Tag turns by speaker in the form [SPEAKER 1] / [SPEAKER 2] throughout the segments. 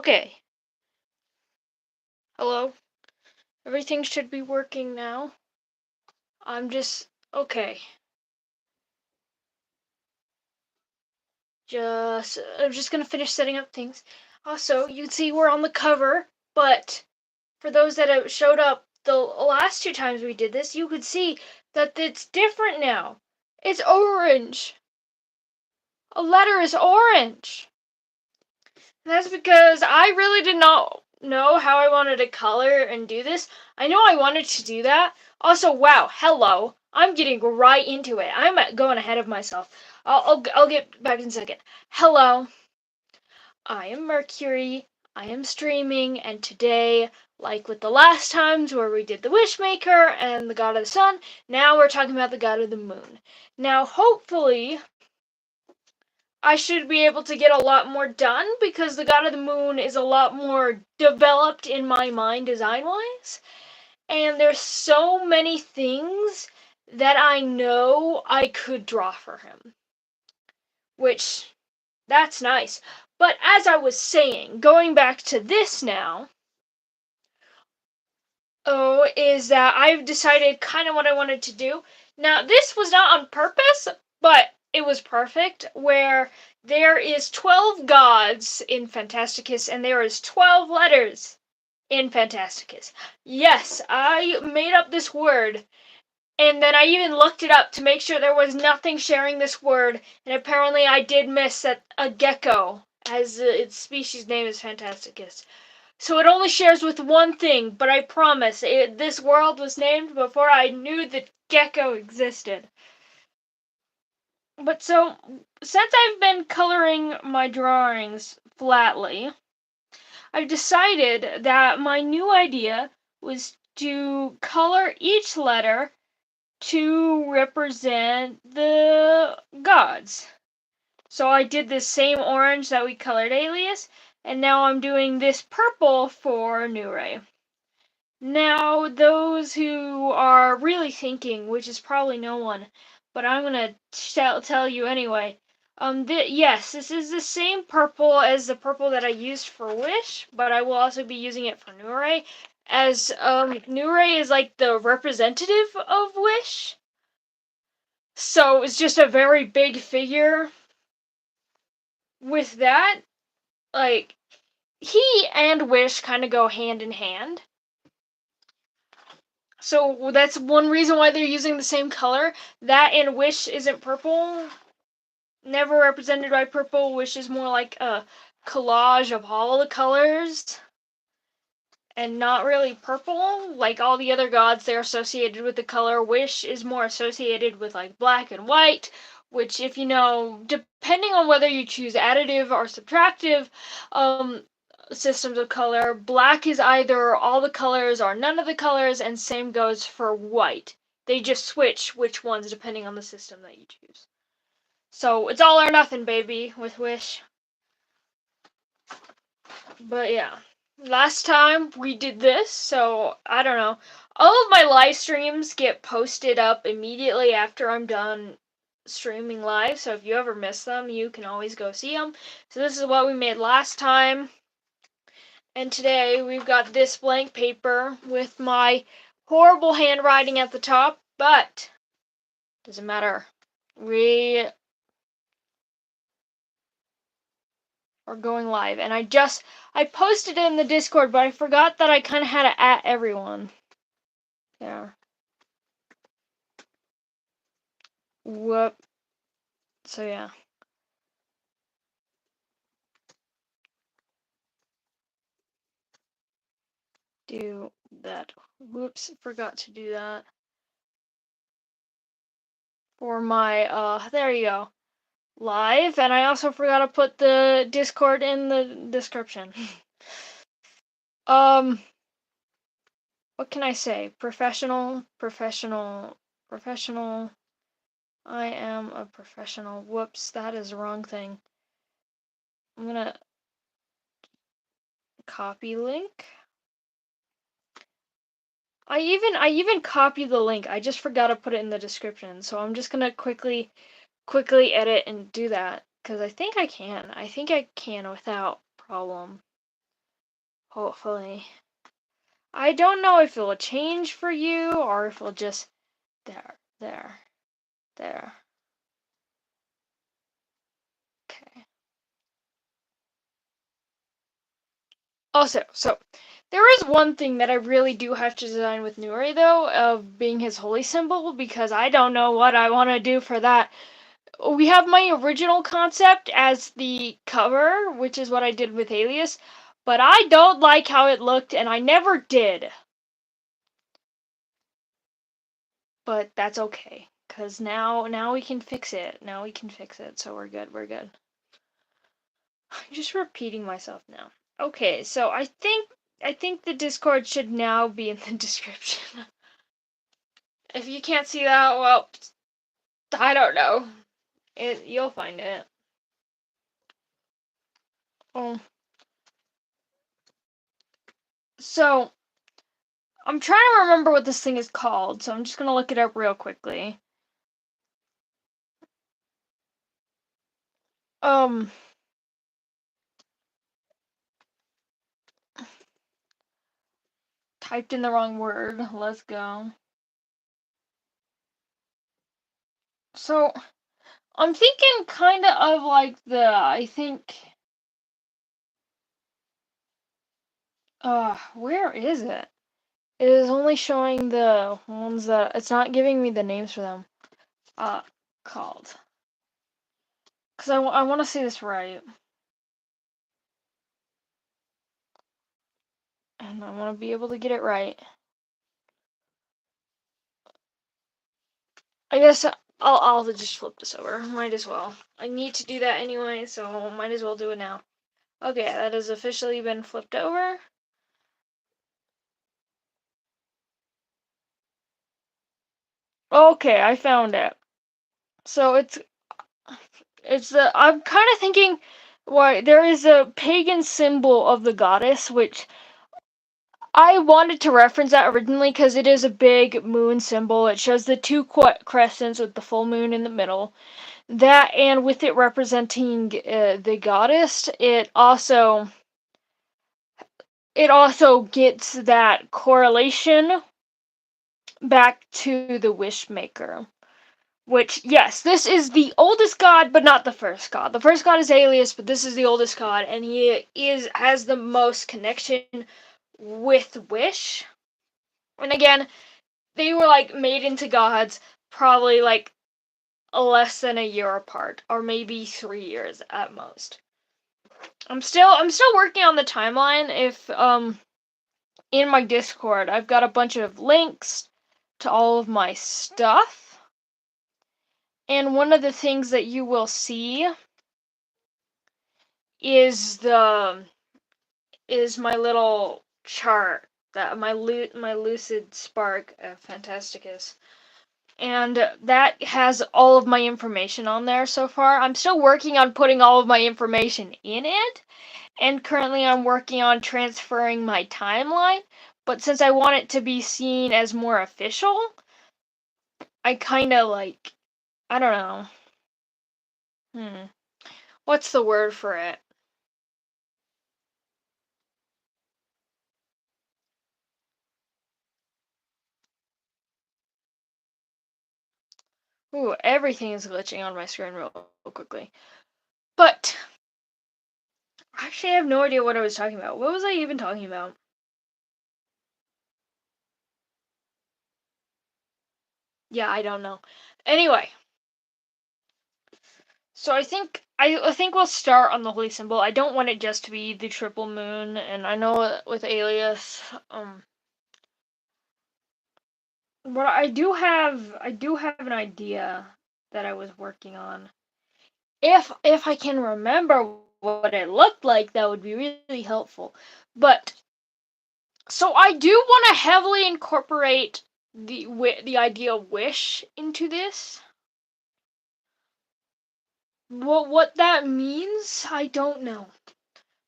[SPEAKER 1] Okay. Hello. Everything should be working now. I'm just okay. I'm just gonna finish setting up things. Also, you can see we're on the cover, but for those that have showed up the last two times we did this, you could see that it's different now. It's orange. A letter is orange. And that's because I really did not know how I wanted to color and do this. I know I wanted to do that. Also, wow, hello. I'm getting right into it. I'm going ahead of myself. I'll get back in a second. Hello. I am Mercury. I am streaming, and today, like with the last times where we did the Wishmaker and the God of the Sun, now we're talking about the God of the Moon. Now, hopefully, I should be able to get a lot more done because the God of the Moon is a lot more developed in my mind design-wise. And there's so many things that I know I could draw for him. Which, that's nice. But as I was saying, going back to this now, is that I've decided kind of what I wanted to do. Now, this was not on purpose, but it was perfect, where there is 12 gods in Phantaticus, and there is 12 letters in Phantaticus. Yes, I made up this word, and then I even looked it up to make sure there was nothing sharing this word, and apparently I did miss that a gecko, as its species name is Phantaticus. So it only shares with one thing, but I promise, this world was named before I knew that gecko existed. But so, since I've been coloring my drawings flatly, I've decided that my new idea was to color each letter to represent the gods. So I did this same orange that we colored Alias, and now I'm doing this purple for Nuray. Now, those who are really thinking, which is probably no one, but I'm gonna tell you anyway. Yes, this is the same purple as the purple that I used for Wish, but I will also be using it for Nuray, as Nuray is like the representative of Wish. So it's just a very big figure. With that, like, he and Wish kind of go hand in hand. So that's one reason why they're using the same color. That and Wish isn't purple. Never represented by purple. Wish is more like a collage of all the colors. And not really purple. Like all the other gods, they're associated with the color. Wish is more associated with like black and white. Which, if you know, depending on whether you choose additive or subtractive, systems of color. Black is either all the colors or none of the colors, and same goes for white. They just switch which ones depending on the system that you choose. So it's all or nothing, baby, with Wish. But yeah, last time we did this, so I don't know. All of my live streams get posted up immediately after I'm done streaming live, so if you ever miss them, you can always go see them. So this is what we made last time. And today we've got this blank paper with my horrible handwriting at the top, but doesn't matter. We are going live, and I posted it in the Discord, but I forgot that I kind of had to at everyone. Yeah. Whoop. So yeah. Do that. Whoops, forgot to do that. For my, there you go. Live, and I also forgot to put the Discord in the description. What can I say? Professional. I am a professional. Whoops, that is the wrong thing. I'm gonna copy link. I even copied the link. I just forgot to put it in the description. So I'm just gonna quickly edit and do that because I think I can. I think I can without problem. Hopefully. I don't know if it'll change for you or if it'll just there, there, there. Okay. Also, so there is one thing that I really do have to design with Nuray though, of being his holy symbol, because I don't know what I want to do for that. We have my original concept as the cover, which is what I did with Alias, but I don't like how it looked, and I never did. But that's okay, cause now we can fix it. Now we can fix it, so we're good. We're good. I'm just repeating myself now. Okay, so I think the Discord should now be in the description. If you can't see that, well, I don't know. You'll find it. Oh, so I'm trying to remember what this thing is called, so I'm just gonna look it up real quickly. Um, typed in the wrong word. Let's go. So I'm thinking kind of like I think, where is it? It is only showing the ones that, it's not giving me the names for them. Called. Because I want to say this right. And I want to be able to get it right. I guess I'll just flip this over. Might as well. I need to do that anyway, so might as well do it now. Okay, that has officially been flipped over. Okay, I found it. So I'm kind of thinking, why there is a pagan symbol of the goddess, which I wanted to reference that originally because it is a big moon symbol. It shows the two crescents with the full moon in the middle. That, and with it representing the goddess, it also gets that correlation back to the Wishmaker. Which, yes, this is the oldest god, but not the first god. The first god is Alias, but this is the oldest god, and he has the most connection with Wish. And again, they were like made into gods probably like less than a year apart, or maybe 3 years at most. I'm still working on the timeline. If in my Discord, I've got a bunch of links to all of my stuff. And one of the things that you will see is my little chart, that my lucid spark of Phantaticus. And that has all of my information on there so far. I'm still working on putting all of my information in it, and currently I'm working on transferring my timeline, but since I want it to be seen as more official, I kind of like, I don't know. What's the word for it? Ooh, everything is glitching on my screen real quickly. But actually, I have no idea what I was talking about. What was I even talking about? Yeah, I don't know. Anyway, so I think we'll start on the holy symbol. I don't want it just to be the triple moon, and I know with Alias, but I do have an idea that I was working on. If I can remember what it looked like, that would be really helpful. But so I do want to heavily incorporate the idea of wish into this. What that means, I don't know.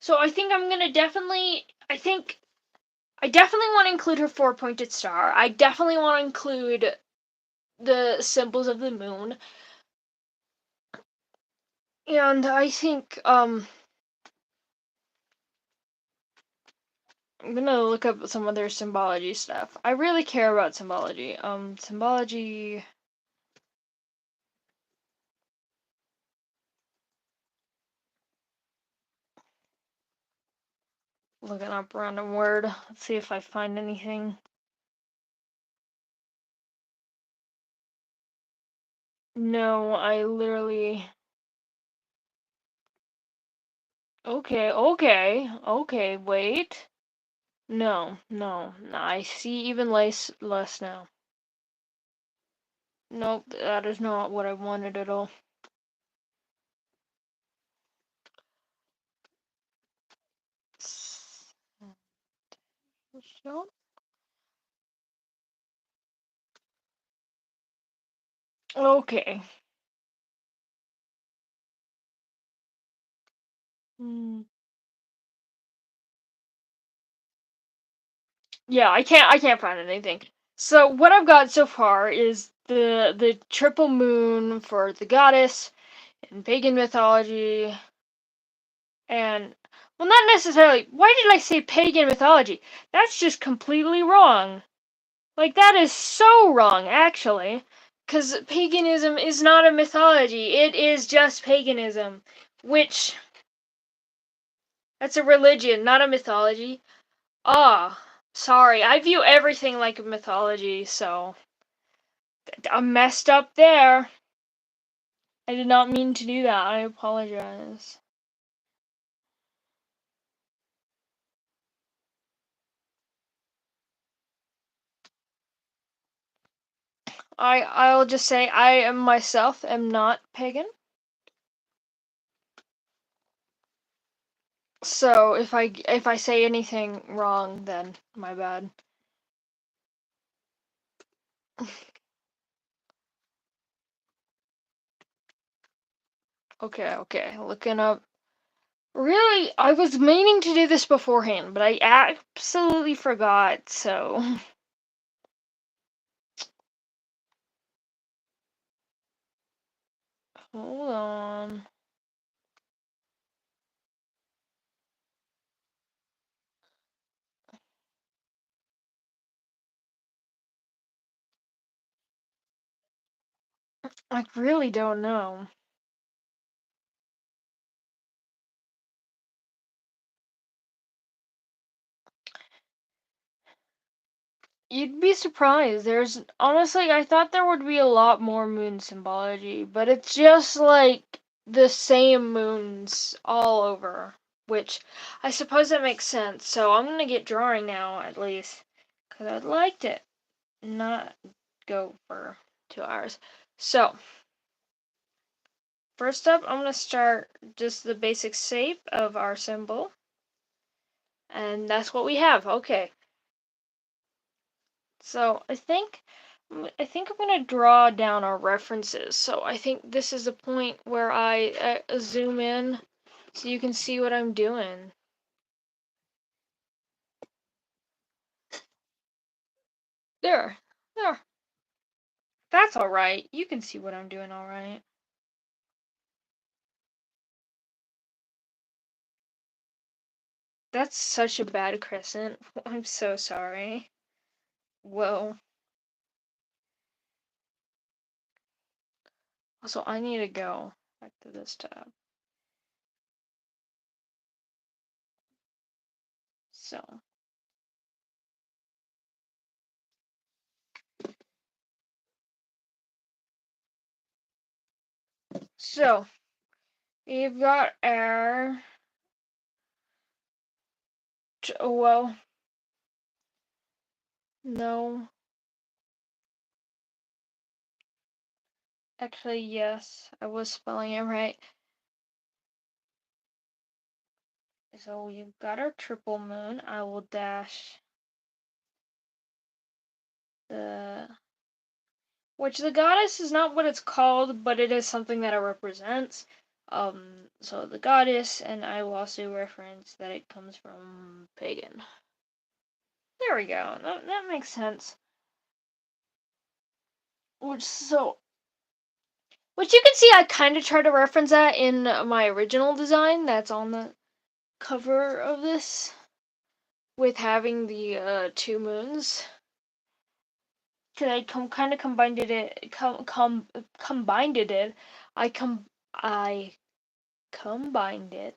[SPEAKER 1] So I think I'm gonna definitely. I definitely want to include her four-pointed star. I definitely want to include the symbols of the moon, and I think I'm gonna look up some other symbology stuff. I really care about symbology. Symbology. Looking up random word. Let's see if I find anything. No, I literally. Okay, wait. No, I see even less now. Nope, that is not what I wanted at all. So, okay. Hmm. Yeah, I can't find anything. So what I've got so far is the triple moon for the goddess in pagan mythology, and well, not necessarily. Why did I say pagan mythology? That's just completely wrong. Like that is so wrong, actually, because paganism is not a mythology. It is just paganism, which that's a religion, not a mythology. Ah, sorry. I view everything like a mythology, so I'm messed up there. I did not mean to do that. I apologize. I'll just say I am myself am not pagan. So if I say anything wrong, then my bad. Okay. Looking up. Really, I was meaning to do this beforehand, but I absolutely forgot, so hold on. I really don't know. You'd be surprised. There's honestly, I thought there would be a lot more moon symbology, but it's just like the same moons all over, which I suppose that makes sense. So I'm gonna get drawing now, at least, because I'd like to not go for 2 hours. So, first up, I'm gonna start just the basic shape of our symbol, and that's what we have. Okay. So I think I'm gonna draw down our references. So I think this is the point where I zoom in so you can see what I'm doing. There, there. That's all right. You can see what I'm doing, all right. That's such a bad crescent. I'm so sorry. Whoa. Also, I need to go back to this tab. So. So, we've got our. Well, no. Actually, yes, I was spelling it right. So you've got our triple moon. I will dash the. Which the goddess is not what it's called, but it is something that it represents. So the goddess, and I will also reference that it comes from pagan. There we go. That makes sense. Which you can see, I kind of try to reference that in my original design that's on the cover of this. with having the 2 moons. Cause I kind of combined it. Combined it. I combined it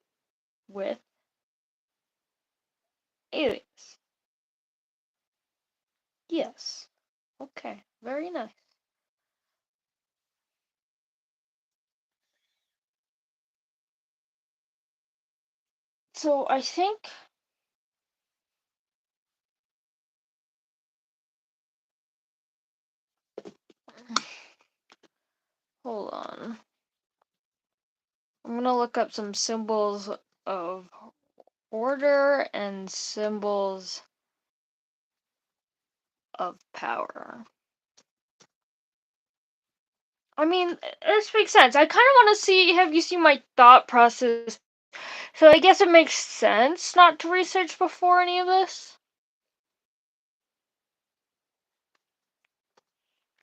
[SPEAKER 1] with aliens. Yes. Okay. Very nice. So I think. Hold on. I'm gonna look up some symbols of order and symbols of power. I mean, this makes sense. I kind of want to have you see my thought process. So I guess it makes sense not to research before any of this.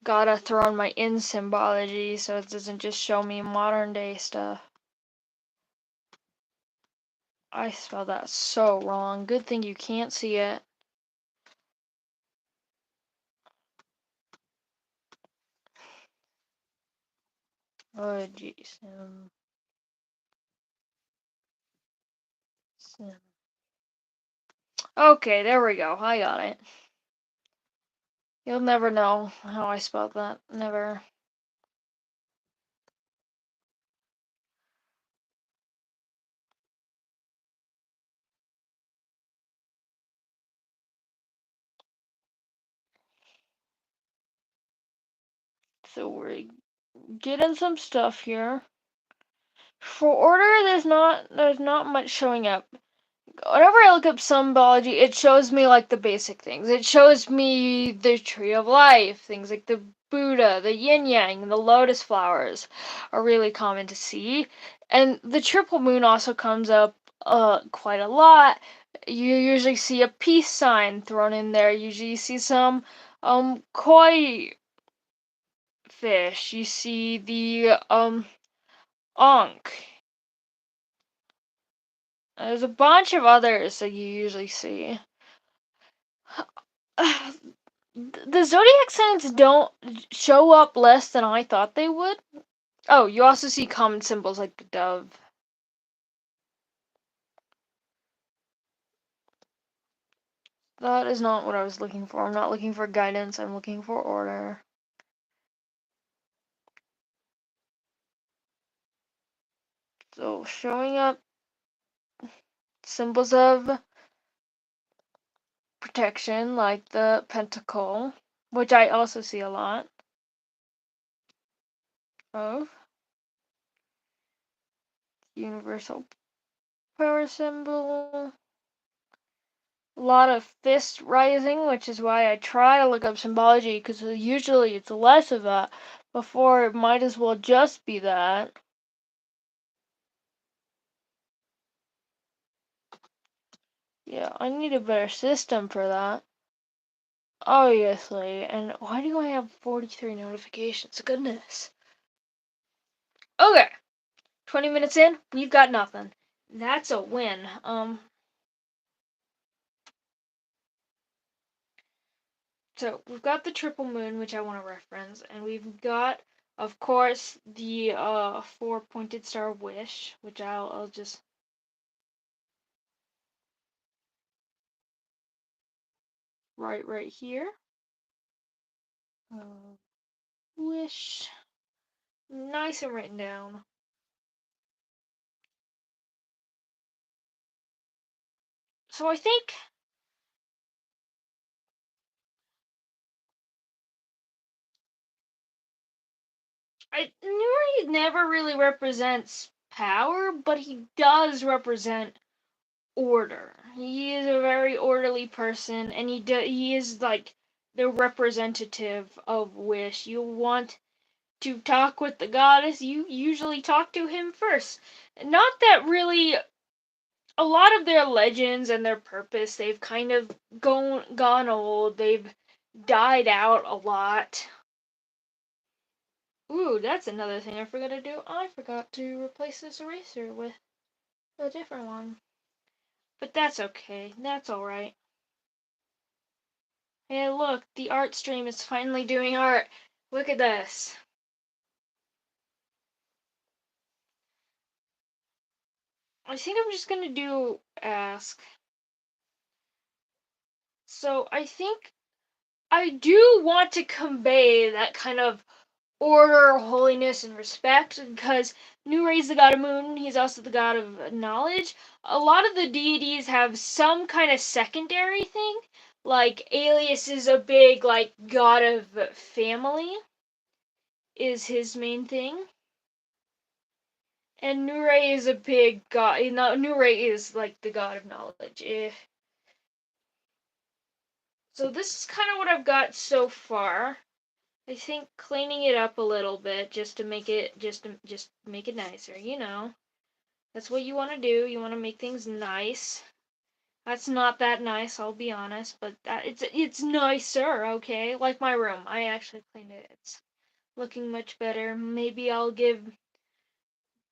[SPEAKER 1] Gotta throw in my in symbology so it doesn't just show me modern day stuff. I spelled that so wrong. Good thing you can't see it. Oh jeez. Okay, there we go. I got it. You'll never know how I spelled that. Never. So we're getting some stuff here. For order, there's not much showing up. Whenever I look up symbology, it shows me like the basic things. It shows me the tree of life, things like the Buddha, the yin yang, and the lotus flowers are really common to see. And the triple moon also comes up quite a lot. You usually see a peace sign thrown in there. Usually you see some koi fish. You see the ankh. There's a bunch of others that you usually see. The zodiac signs don't show up less than I thought they would. Oh, you also see common symbols like the dove. That is not what I was looking for. I'm not looking for guidance, I'm looking for order. So, showing up symbols of protection like the pentacle, which I also see a lot of. Universal power symbol. A lot of fist rising, which is why I try to look up symbology, because usually it's less of that. Before, it might as well just be that. Yeah, I need a better system for that. Obviously. And why do I have 43 notifications? Goodness. Okay. 20 minutes in, we've got nothing. That's a win. So we've got the triple moon, which I want to reference, and we've got, of course, the four-pointed star wish, which I'll just write right here. Wish, nice and written down. So I think Nuray never really represents power, but he does represent order. He is a very orderly person, and he is like the representative of wish. You want to talk with the goddess, you usually talk to him first. Not that really a lot of their legends and their purpose, they've kind of gone old. They've died out a lot. Ooh, that's another thing I forgot to do. I forgot to replace this eraser with a different one. But that's okay. That's alright. Hey, look, the art stream is finally doing art. Look at this. I think I'm just gonna do ask. So I think I do want to convey that kind of order, holiness, and respect because Nuray's the god of moon, he's also the god of knowledge. A lot of the deities have some kind of secondary thing. Like Alias is a big like god of family is his main thing. And Nuray is a big god. You know, Nuray is like the god of knowledge. So this is kind of what I've got so far. I think cleaning it up a little bit just to make it just make it nicer. You know, that's what you want to do. You want to make things nice. That's not that nice, I'll be honest, but it's nicer. Okay, like my room. I actually cleaned it. It's looking much better. Maybe I'll give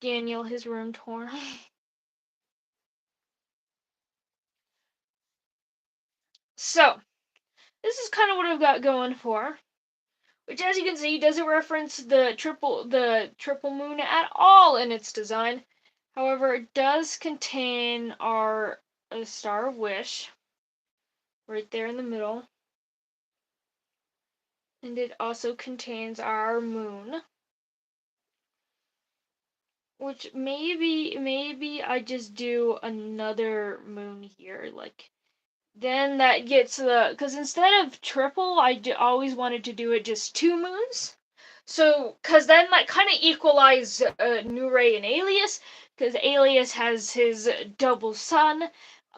[SPEAKER 1] Daniel his room tour. So this is kind of what I've got going for. Which, as you can see, doesn't reference the triple moon at all in its design. However, it does contain our Star of Wish right there in the middle, and it also contains our moon. Which maybe I just do another moon here, like then that gets because instead of triple, always wanted to do it just 2 moons. So, because then that kind of equalize Nuray and Alias, because Alias has his double sun,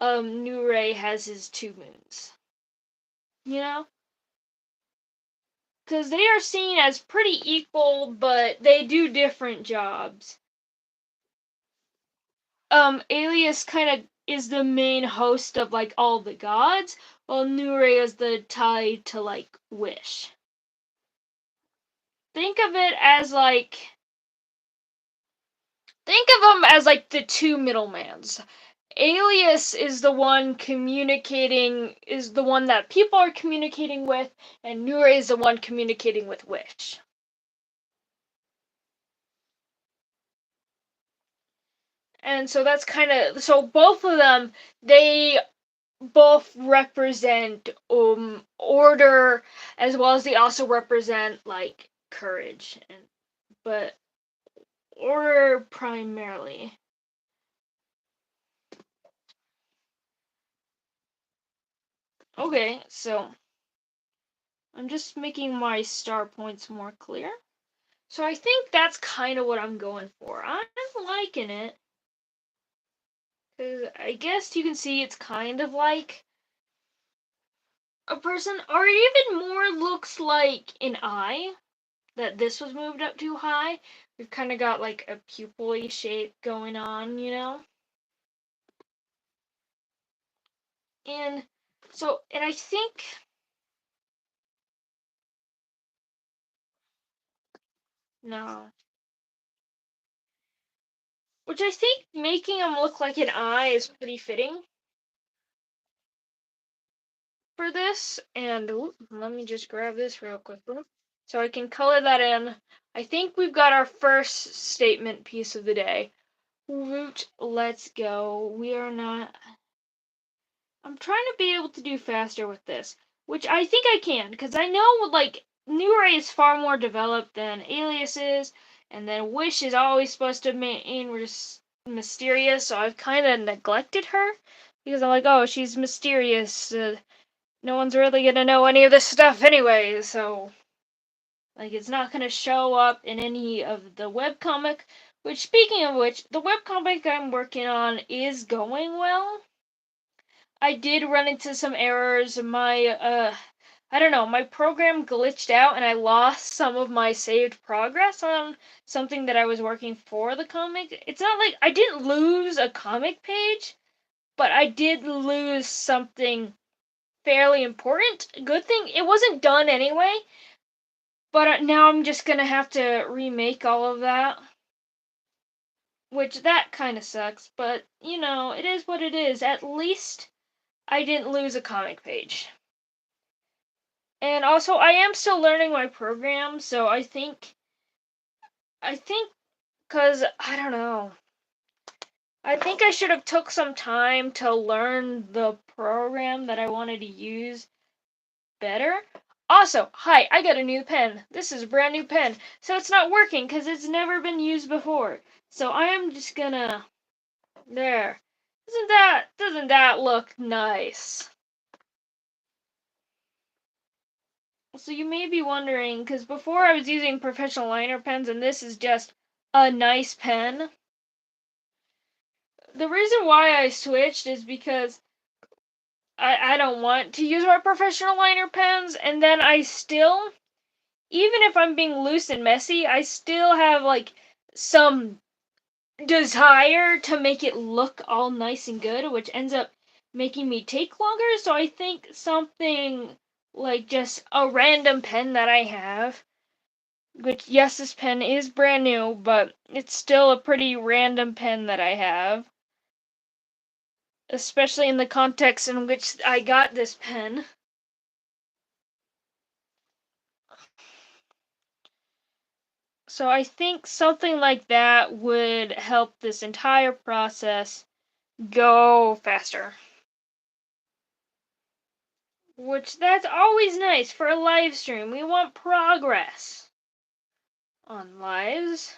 [SPEAKER 1] Nuray has his 2 moons. You know? Because they are seen as pretty equal, but they do different jobs. Alias kind of is the main host of like all the gods, while Nuray is the tie to like Wish. Think of it as like think of them as like the two middlemans. Alias is the one communicating, is the one that people are communicating with, and Nuray is the one communicating with Wish. And so that's kind of, so both of them, they both represent order, as well as they also represent like courage, and but order primarily. Okay, so I'm just making my star points more clear. So I think that's kind of what I'm going for. I'm liking it. Because I guess you can see it's kind of like a person, or it even more looks like an eye, that this was moved up too high. We've kind of got like a pupil-y shape going on, you know? And so, and I think, no. Which I think making him look like an eye is pretty fitting for this. And ooh, let me just grab this real quick so I can color that in. I think we've got our first statement piece of the day. Root, let's go. We are not. I'm trying to be able to do faster with this, which I think I can, because I know like Nuray is far more developed than Alias is, and then Wish is always supposed to remain mysterious, so I've kind of neglected her because I'm like, oh, she's mysterious. No one's really gonna know any of this stuff anyway, so like it's not gonna show up in any of the webcomic. Which, speaking of which, the webcomic I'm working on is going well. I did run into some errors. I don't know, my program glitched out and I lost some of my saved progress on something that I was working for the comic. It's not like I didn't lose a comic page, but I did lose something fairly important. Good thing it wasn't done anyway, but now I'm just gonna have to remake all of that. Which that kind of sucks, but you know, it is what it is. At least I didn't lose a comic page. And also, I am still learning my program, so I think, cause I don't know. I think I should have took some time to learn the program that I wanted to use better. Also, hi, I got a new pen. This is a brand new pen. So it's not working because it's never been used before. So I am just gonna, there. Doesn't that look nice? So you may be wondering, because before I was using professional liner pens and this is just a nice pen. The reason why I switched is because I don't want to use my professional liner pens, and then I still, even if I'm being loose and messy, I still have like some desire to make it look all nice and good, which ends up making me take longer. So I think something like just a random pen that I have, which, yes, this pen is brand new, but it's still a pretty random pen that I have, especially in the context in which I got this pen. So I think something like that would help this entire process go faster. Which, that's always nice for a live stream. We want progress on lives.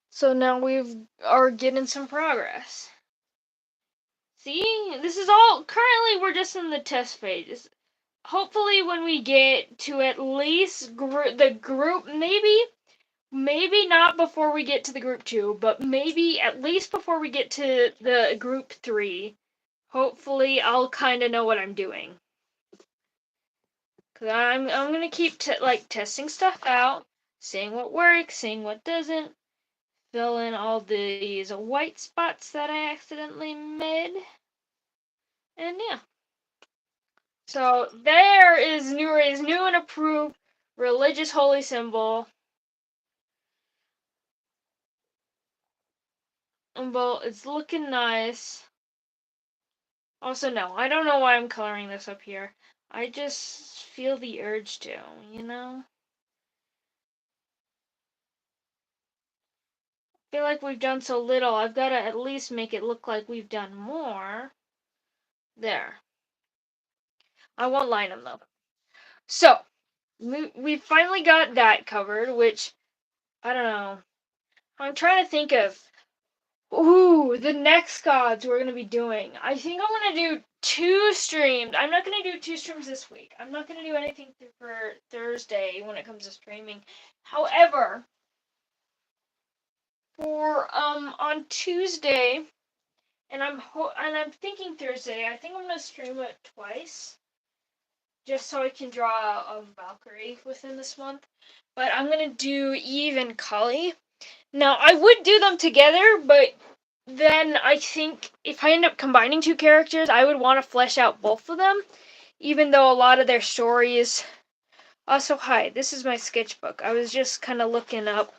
[SPEAKER 1] So now we are getting some progress. See, this is all, currently we're just in the test phase. Hopefully when we get to at least the group, maybe not before we get to the group 2, but maybe at least before we get to the group 3, hopefully I'll kind of know what I'm doing. Cause I'm gonna keep testing stuff out, seeing what works, seeing what doesn't, fill in all these white spots that I accidentally made, and yeah. So there is Nuray's new and approved religious holy symbol. Well, it's looking nice. Also, no, I don't know why I'm coloring this up here. I just feel the urge to, you know? I feel like we've done so little, I've got to at least make it look like we've done more. There. I won't line them though. So, we finally got that covered, which, I don't know. I'm trying to think of, ooh, the next gods we're going to be doing. I think I'm going to do 2 streams. I'm not going to do 2 streams this week. I'm not going to do anything for Thursday when it comes to streaming. However, for on Tuesday, and I'm thinking Thursday, I think I'm going to stream it twice, just so I can draw a Valkyrie within this month. But I'm going to do Eve and Kali. Now, I would do them together, but then I think if I end up combining 2 characters, I would want to flesh out both of them, even though a lot of their stories. Also, hi, this is my sketchbook. I was just kind of looking up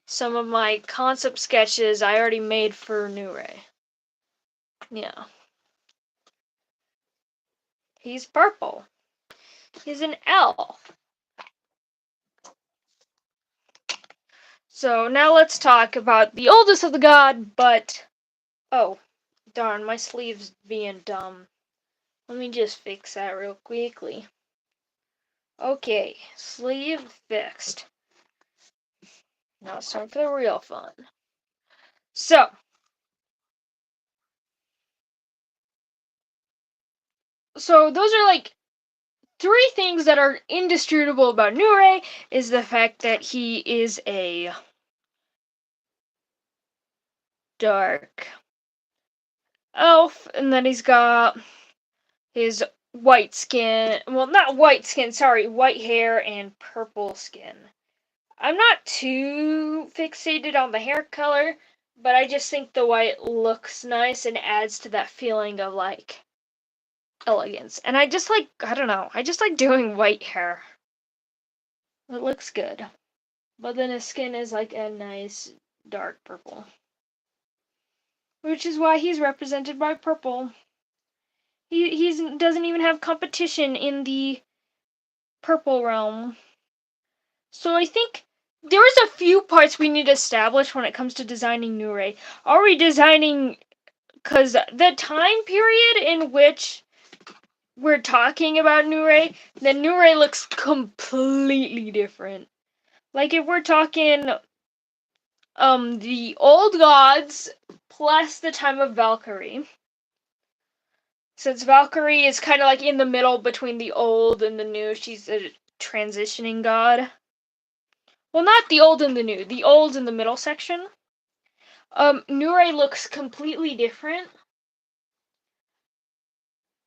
[SPEAKER 1] some of my concept sketches I already made for Nuray. Yeah. He's purple. He's an elf. So now let's talk about the oldest of the god, but... Oh, darn, my sleeve's being dumb. Let me just fix that real quickly. Okay, sleeve fixed. Now it's time for the real fun. So those are like 3 things that are indisputable about Nuray, is the fact that he is a dark elf, and that he's got his white skin, well, not white skin, sorry, white hair and purple skin. I'm not too fixated on the hair color, but I just think the white looks nice and adds to that feeling of like elegance. And I just like, I don't know, I just like doing white hair. It looks good. But then his skin is like a nice dark purple. Which is why he's represented by purple. He doesn't even have competition in the purple realm. So I think there's a few parts we need to establish when it comes to designing Nuray. Are we designing, because the time period in which we're talking about Nuray, then Nuray looks completely different. Like if we're talking the old gods plus the time of Valkyrie. Since Valkyrie is kind of like in the middle between the old and the new, she's a transitioning god. Well, not the old and the new, the old in the middle section. Nuray looks completely different.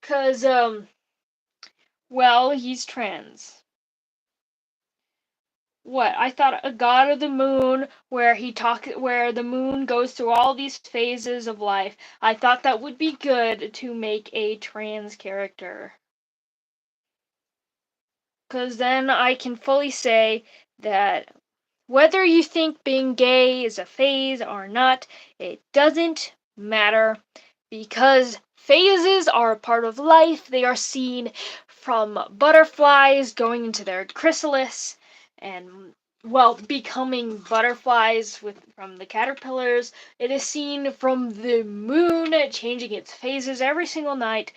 [SPEAKER 1] Cause, well, he's trans. What? I thought a god of the moon where where the moon goes through all these phases of life. I thought that would be good to make a trans character. Cause then I can fully say that whether you think being gay is a phase or not, it doesn't matter, because phases are a part of life. They are seen from butterflies going into their chrysalis and, well, becoming butterflies from the caterpillars. It is seen from the moon changing its phases every single night.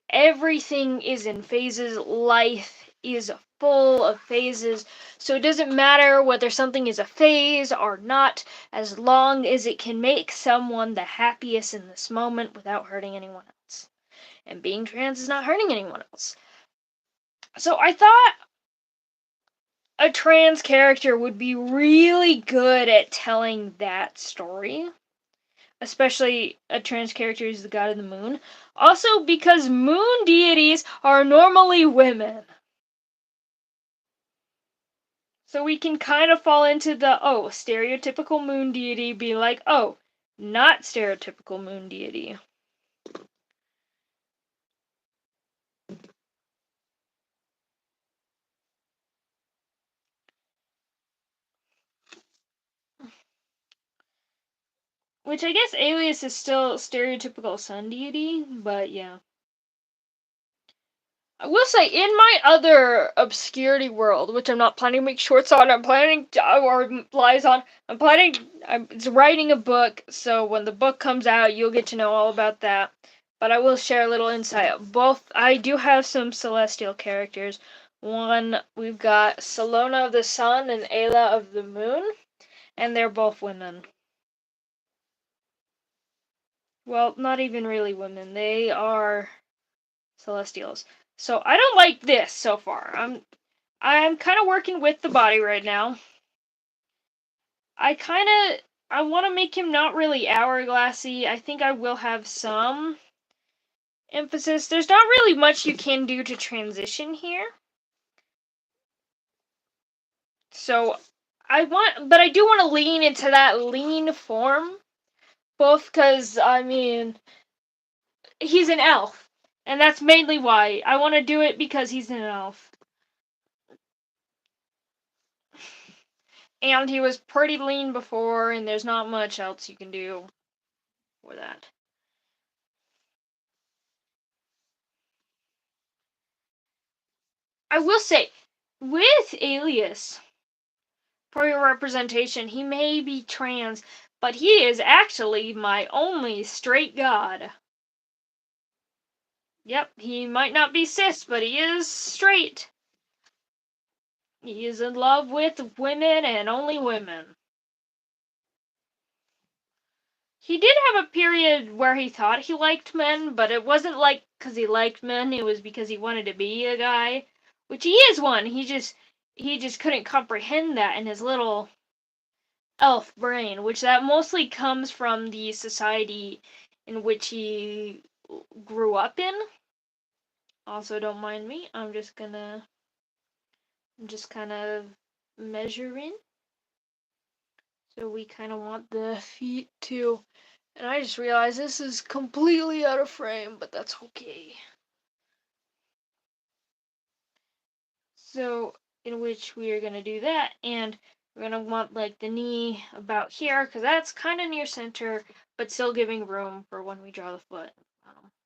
[SPEAKER 1] Everything is in phases. Life is full of phases. So it doesn't matter whether something is a phase or not, as long as it can make someone the happiest in this moment without hurting anyone else. And being trans is not hurting anyone else. So I thought a trans character would be really good at telling that story. Especially a trans character who's the god of the moon. Also because moon deities are normally women. So we can kind of fall into the, stereotypical moon deity, be like, not stereotypical moon deity. Which I guess Alias is still stereotypical sun deity, but yeah. I will say, in my other obscurity world, which I'm not planning to make shorts on, I'm writing a book, so when the book comes out, you'll get to know all about that. But I will share a little insight. I do have some celestial characters. One, we've got Salona of the Sun and Ayla of the Moon, and they're both women. Well, not even really women. They are celestials. So I don't like this so far. I'm kind of working with the body right now. I want to make him not really hourglassy. I think I will have some emphasis. There's not really much you can do to transition here. So but I do want to lean into that lean form. Both because, I mean, he's an elf. And that's mainly why. I want to do it because he's an elf. And he was pretty lean before, and there's not much else you can do for that. I will say, with Alias, for your representation, he may be trans, but he is actually my only straight god. Yep, he might not be cis, but he is straight. He is in love with women and only women. He did have a period where he thought he liked men, but it wasn't like because he liked men, it was because he wanted to be a guy, which he is one. He just couldn't comprehend that in his little elf brain, which that mostly comes from the society in which he grew up in. Also, don't mind me. I'm just kind of measuring. So we kind of want the feet too. And I just realized this is completely out of frame, but that's okay. So, in which we are going to do that, and we're going to want like the knee about here, because that's kind of near center, but still giving room for when we draw the foot.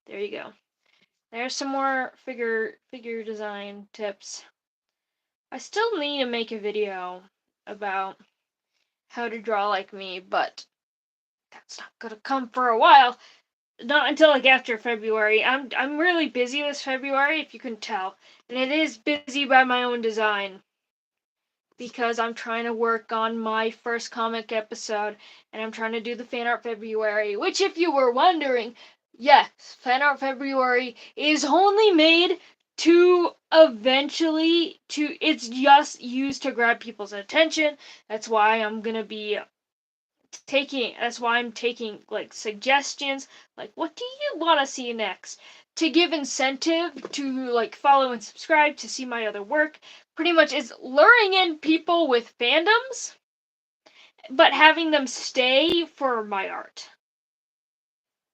[SPEAKER 1] There you go. There's some more figure design tips. I still need to make a video about how to draw like me, but that's not gonna come for a while. Not until like after February. I'm really busy this February, if you can tell. And it is busy by my own design. Because I'm trying to work on my first comic episode, and I'm trying to do the Fan Art February, which, if you were wondering, yes, Fan Art February is only made to eventually it's just used to grab people's attention. That's why I'm taking like suggestions, like what do you want to see next, to give incentive to like follow and subscribe to see my other work. Pretty much is luring in people with fandoms, but having them stay for my art.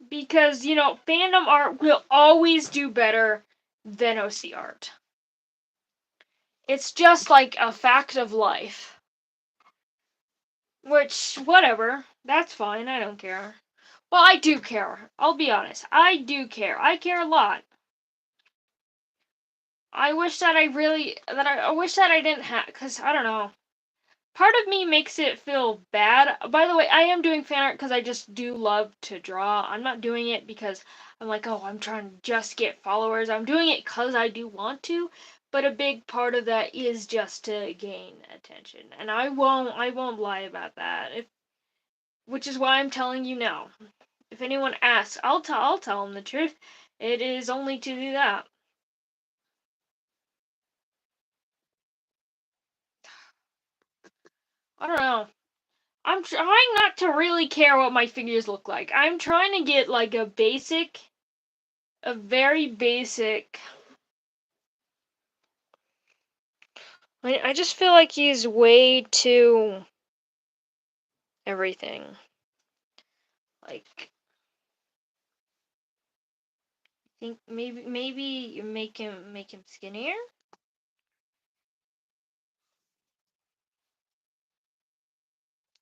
[SPEAKER 1] Because, fandom art will always do better than OC art. It's just like a fact of life. Which, whatever, that's fine, I don't care. Well, I do care. I'll be honest. I do care. I care a lot. I wish that I wish that I didn't have, because I don't know. Part of me makes it feel bad. By the way, I am doing fan art because I just do love to draw. I'm not doing it because I'm like, oh, I'm trying to just get followers. I'm doing it because I do want to, but a big part of that is just to gain attention. And I won't lie about that. Which is why I'm telling you now. If anyone asks, I'll tell them the truth. It is only to do that. I don't know. I'm trying not to really care what my figures look like. I'm trying to get like a very basic. I just feel like he's way too everything. Like, I think maybe you make him skinnier.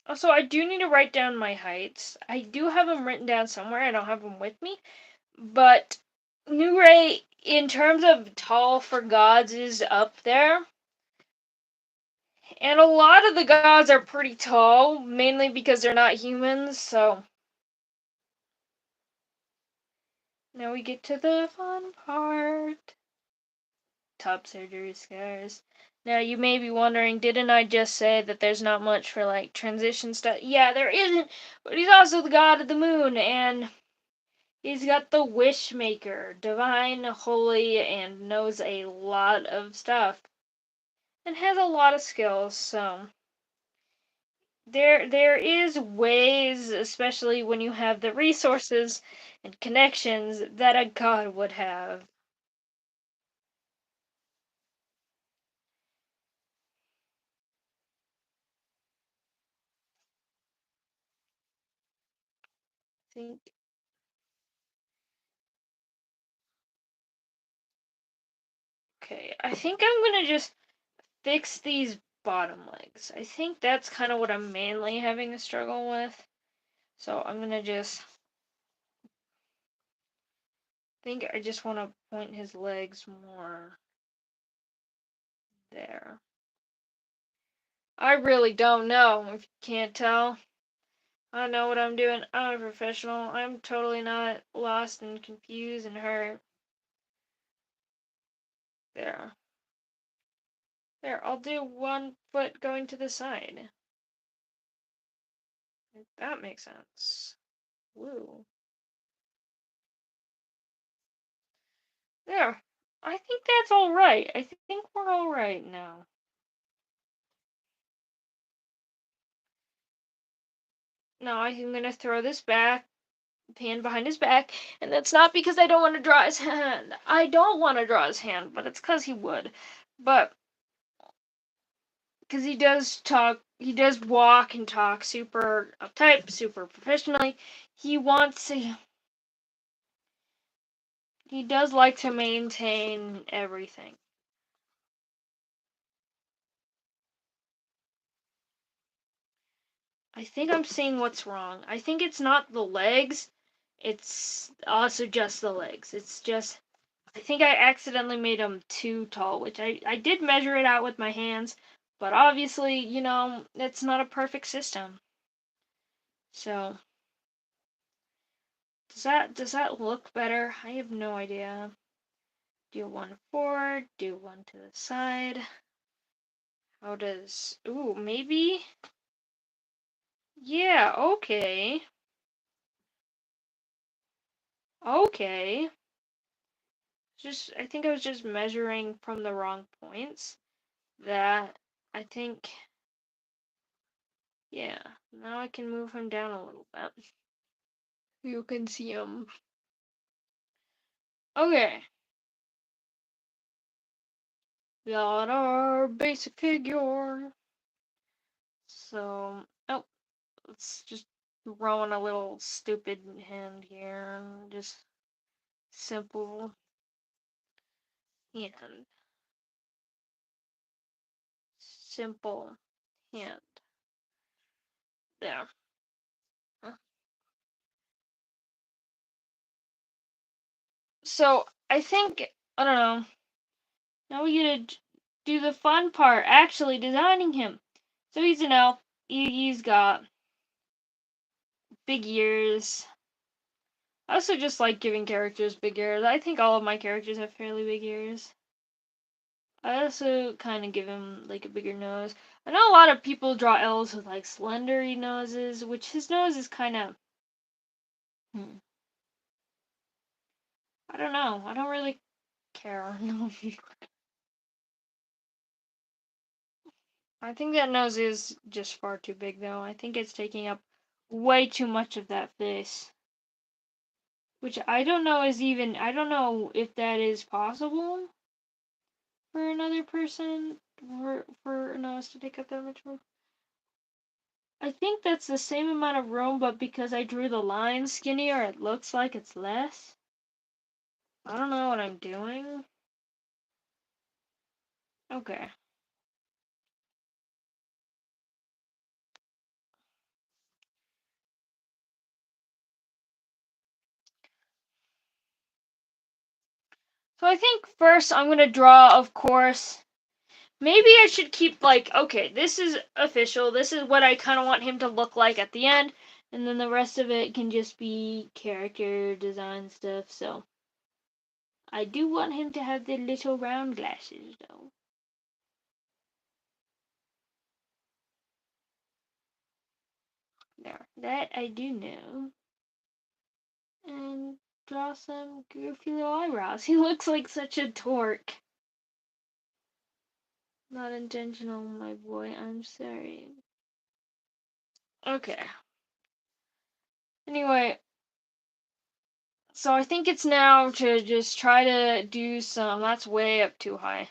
[SPEAKER 1] Also, I do need to write down my heights. I do have them written down somewhere. I don't have them with me. But Nuray, in terms of tall for gods, is up there. And a lot of the gods are pretty tall, mainly because they're not humans, so. Now we get to the fun part. Top surgery scars. Now you may be wondering, didn't I just say that there's not much for like transition stuff? Yeah, there isn't, but he's also the god of the moon, and he's got the wish maker, divine, holy, and knows a lot of stuff. And has a lot of skills, so there is ways, especially when you have the resources and connections that a god would have. Think okay, I think I'm gonna just fix these bottom legs. I think that's kind of what I'm mainly having a struggle with. So I'm gonna just think I just want to point his legs more there. I really don't know, if you can't tell. I don't know what I'm doing. I'm a professional. I'm totally not lost and confused and hurt. There. There, I'll do one foot going to the side. If that makes sense. Woo. There. I think that's alright. I think we're alright now. Now I'm gonna throw this back, hand behind his back, and that's not because I don't want to draw his hand. I don't want to draw his hand, but it's because he would. But because he does walk and talk super uptight, super professionally. He wants to, he does like to maintain everything. I think I'm seeing what's wrong. I think it's not the legs. It's also just the legs. It's just I think I accidentally made him too tall, which I did measure it out with my hands, but obviously, it's not a perfect system. So, does that look better? I have no idea. Do one forward, do one to the side. How does, ooh, maybe? Yeah, okay. Okay. I think I was just measuring from the wrong points. That, I think, yeah. Now I can move him down a little bit. You can see him. Okay. Got our basic figure. So, oh, let's just throw in a little stupid hand here. Just simple hand. Simple hand. There. So, I think, I don't know. Now we gotta do the fun part, actually designing him. So he's an elf. He's got big ears. I also just like giving characters big ears. I think all of my characters have fairly big ears. I also kind of give him like a bigger nose. I know a lot of people draw elves with like slendery noses, which his nose is kind of. I don't know. I don't really care. I think that nose is just far too big, though. I think it's taking up way too much of that face. Which I don't know is even. I don't know if that is possible for another person for a nose to take up that much room. I think that's the same amount of room, but because I drew the line skinnier, it looks like it's less. I don't know what I'm doing. Okay. So I think first I'm gonna draw, of course. Maybe I should keep like, okay, this is official. This is what I kind of want him to look like at the end, and then the rest of it can just be character design stuff. So I do want him to have the little round glasses, though. There, that I do know. And draw some goofy little eyebrows. He looks like such a dork. Not intentional, my boy. I'm sorry. Okay. Anyway, so I think it's now to just try to do some. That's way up too high.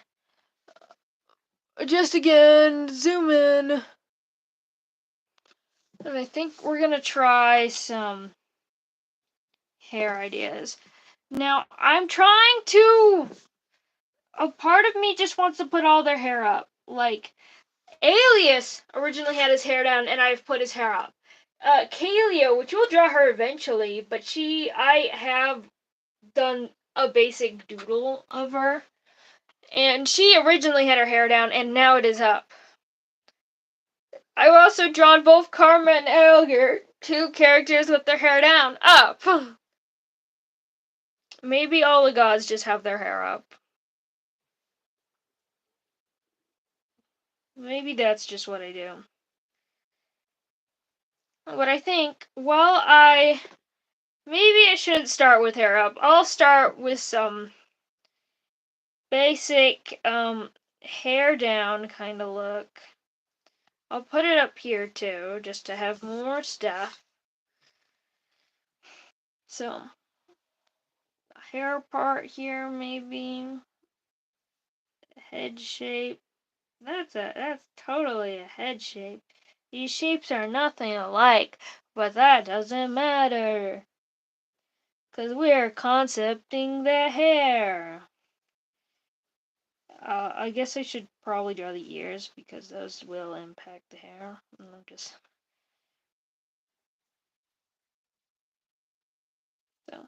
[SPEAKER 1] Adjust again. Zoom in. And I think we're gonna try some hair ideas. Now, I'm trying to. A part of me just wants to put all their hair up. Like, Alias originally had his hair down, and I've put his hair up. Kalia, which we'll draw her eventually, but I have done a basic doodle of her, and she originally had her hair down, and now it is up. I've also drawn both Karma and Elger, two characters with their hair down, up. Maybe all the gods just have their hair up. Maybe that's just what I do. But I think, maybe I shouldn't start with hair up. I'll start with some basic hair down kind of look. I'll put it up here too, just to have more stuff. So, hair part here, maybe head shape. That's totally a head shape. These shapes are nothing alike, but that doesn't matter, cause we're concepting the hair. I guess I should probably draw the ears because those will impact the hair. I'm just so.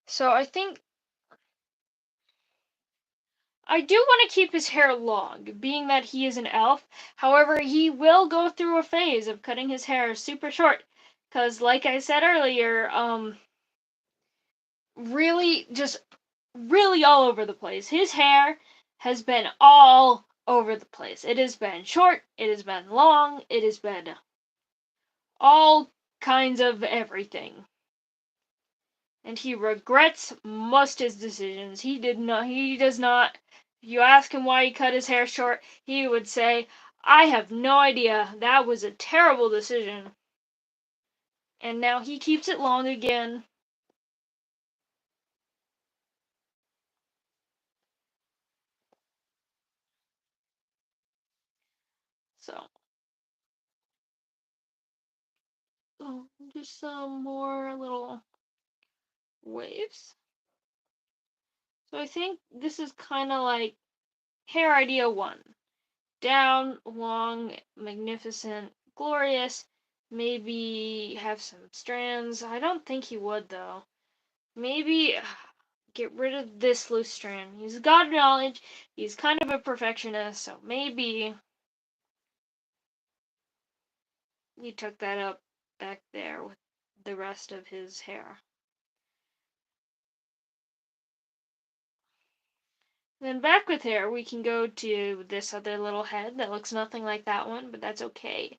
[SPEAKER 1] So I think I do want to keep his hair long, being that he is an elf. However, he will go through a phase of cutting his hair super short. Because, like I said earlier, really, just really all over the place. His hair has been all over the place. It has been short, it has been long, it has been all kinds of everything. And he regrets most his decisions. He does not, if you ask him why he cut his hair short, he would say, I have no idea. That was a terrible decision. And now he keeps it long again. So, just some more little waves. So I think this is kind of like hair idea 1. Down, long, magnificent, glorious. Maybe have some strands. I don't think he would though. Maybe get rid of this loose strand. He's got knowledge. He's kind of a perfectionist, so maybe he took that up back there with the rest of his hair. Then back with hair, we can go to this other little head that looks nothing like that one, but that's okay,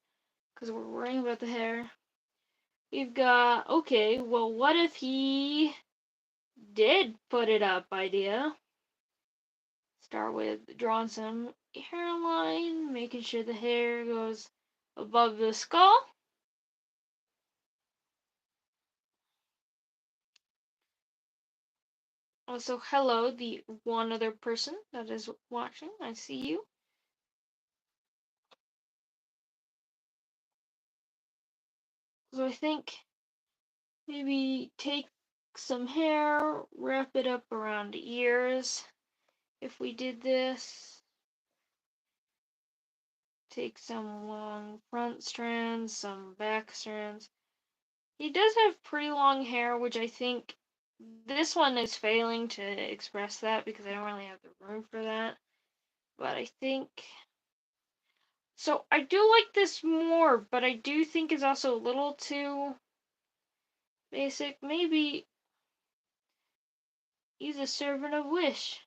[SPEAKER 1] because we're worrying about the hair. We've got, okay, well, what if he did put it up idea? Start with drawing some hairline, making sure the hair goes above the skull. Also, hello, the one other person that is watching. I see you. So I think maybe take some hair, wrap it up around the ears. If we did this, take some long front strands, some back strands. He does have pretty long hair, which I think this one is failing to express that because I don't really have the room for that. But I think, so I do like this more, but I do think it's also a little too basic. Maybe he's a servant of wish.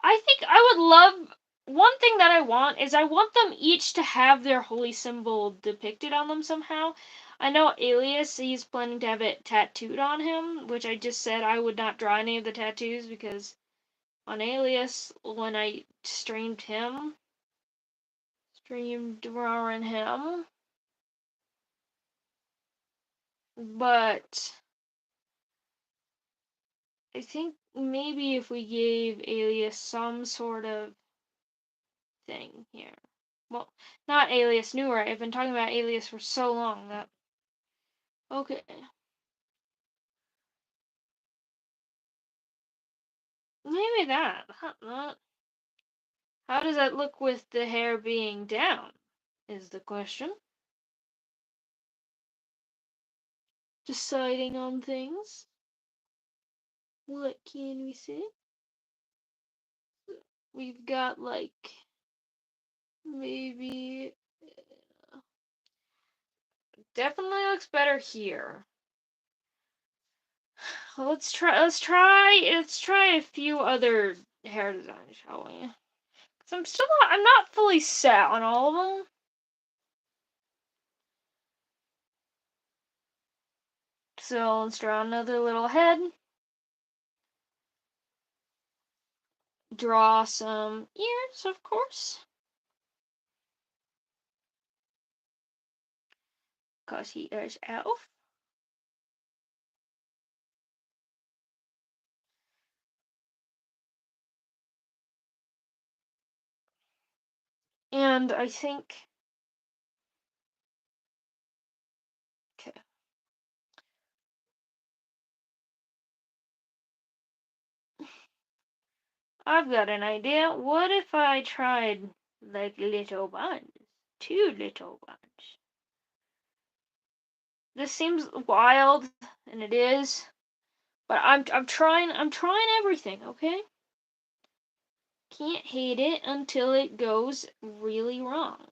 [SPEAKER 1] I think I would love, one thing that I want is I want them each to have their holy symbol depicted on them somehow. I know Alias, he's planning to have it tattooed on him, which I just said I would not draw any of the tattoos because on Alias, when I streamed drawing him, but I think maybe if we gave Alias some sort of thing here. Well, not Alias, Nuray. I've been talking about Alias for so long that. Okay. Maybe that. How does that look with the hair being down? Is the question. Deciding on things. What can we say? We've got like maybe definitely looks better here. Let's try a few other hair designs, shall we? Cause I'm not fully set on all of them. So let's draw another little head. Draw some ears, of course. Cause he is elf. And I think, okay, I've got an idea. What if I tried like little buns? 2 little buns. This seems wild, and it is, but I'm trying everything, okay? Can't hate it until it goes really wrong.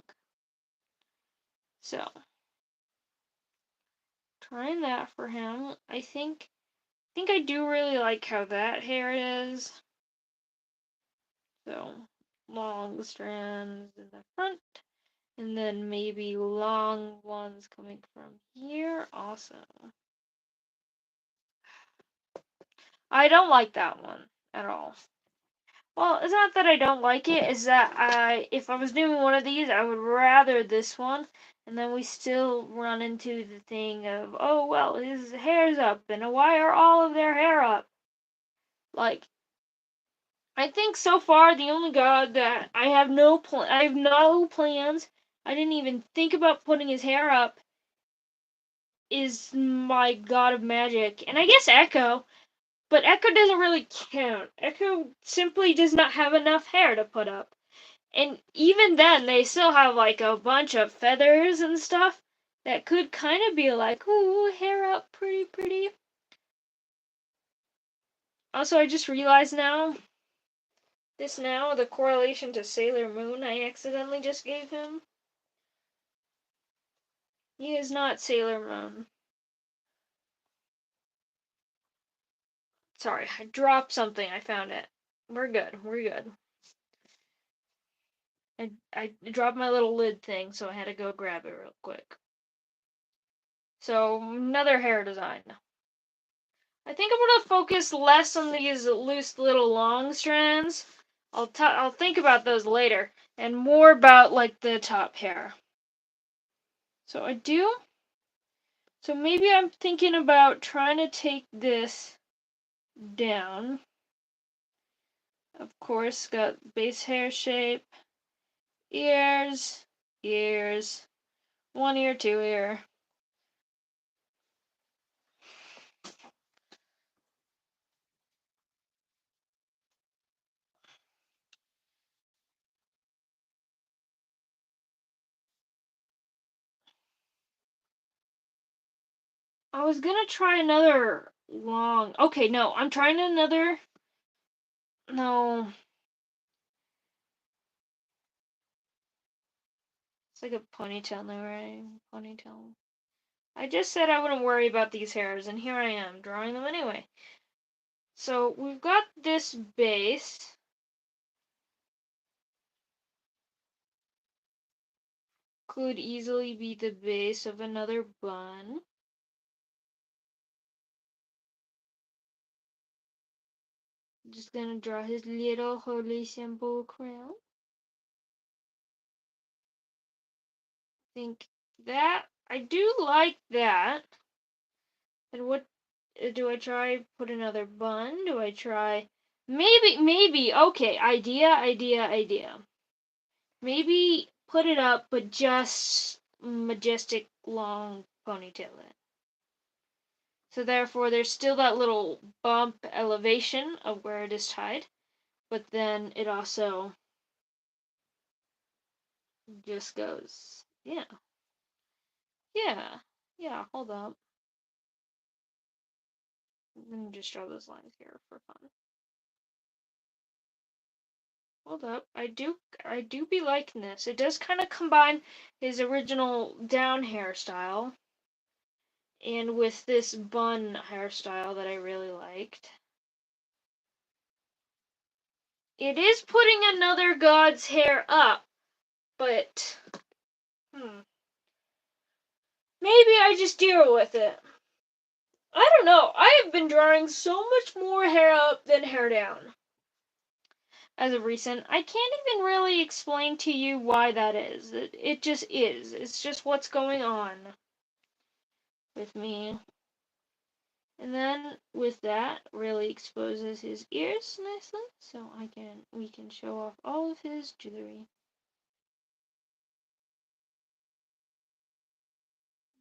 [SPEAKER 1] So, trying that for him. I think I do really like how that hair is. So, long strands in the front, and then maybe long ones coming from here also. I don't like that one at all. Well, it's not that I don't like it, it's that if I was doing one of these, I would rather this one, and then we still run into the thing of, oh, well, his hair's up, and why are all of their hair up? Like, I think so far the only god that I have no plans, I didn't even think about putting his hair up, is my god of magic, and I guess Echo. But Echo doesn't really count. Echo simply does not have enough hair to put up. And even then, they still have like a bunch of feathers and stuff that could kind of be like, ooh, hair up, pretty, pretty. Also, I just realized now, the correlation to Sailor Moon I accidentally just gave him. He is not Sailor Moon. Sorry, I dropped something. I found it. We're good. We're good. I dropped my little lid thing, so I had to go grab it real quick. So, another hair design. I think I'm gonna focus less on these loose little long strands. I'll think about those later, and more about like the top hair. So So maybe I'm thinking about trying to take this down. Of course, got base hair shape, ears, ears, 1 ear, 2 ear. I was gonna try another long. Okay, no, I'm trying another. No, it's like a ponytail, Nuray. Ponytail. I just said I wouldn't worry about these hairs, and here I am, drawing them anyway. So we've got this base. Could easily be the base of another bun. Just gonna draw his little holy symbol crown. Think that, I do like that. And what do I try? Put another bun? Do I try? Maybe. Okay, idea. Maybe put it up, but just majestic long ponytail it. So therefore, there's still that little bump elevation of where it is tied, but then it also just goes, yeah. Hold up. Let me just draw those lines here for fun. Hold up, I do be liking this. It does kind of combine his original down hairstyle and with this bun hairstyle that I really liked. It is putting another god's hair up, but maybe I just deal with it. I don't know. I have been drawing so much more hair up than hair down as of recent. I can't even really explain to you why that is. It just is. It's just what's going on with me. And then with that, really exposes his ears nicely, so we can show off all of his jewelry.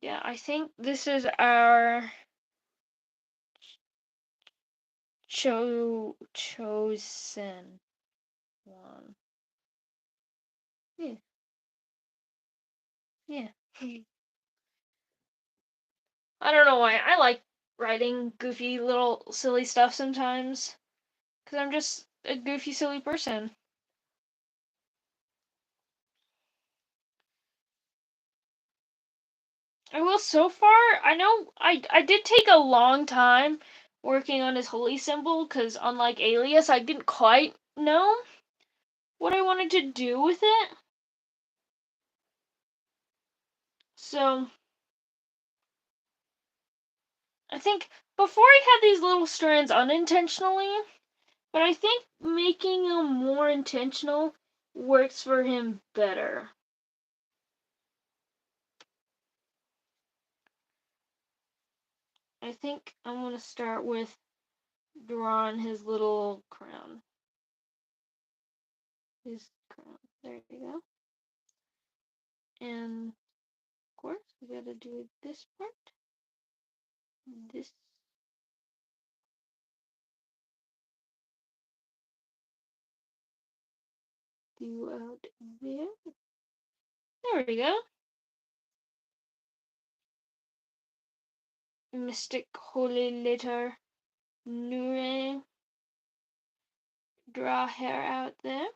[SPEAKER 1] Yeah, I think this is our chosen one. Yeah. Yeah. I don't know why. I like writing goofy little silly stuff sometimes. Because I'm just a goofy silly person. I will so far. I know I did take a long time working on his holy symbol because unlike Alias, I didn't quite know what I wanted to do with it. So I think before I had these little strands unintentionally, but I think making them more intentional works for him better. I think I'm gonna start with drawing his little crown. His crown. There you go. And of course, we gotta do this part. This. Do out there. There we go. Mystic holy letter Nuray. Draw hair out there.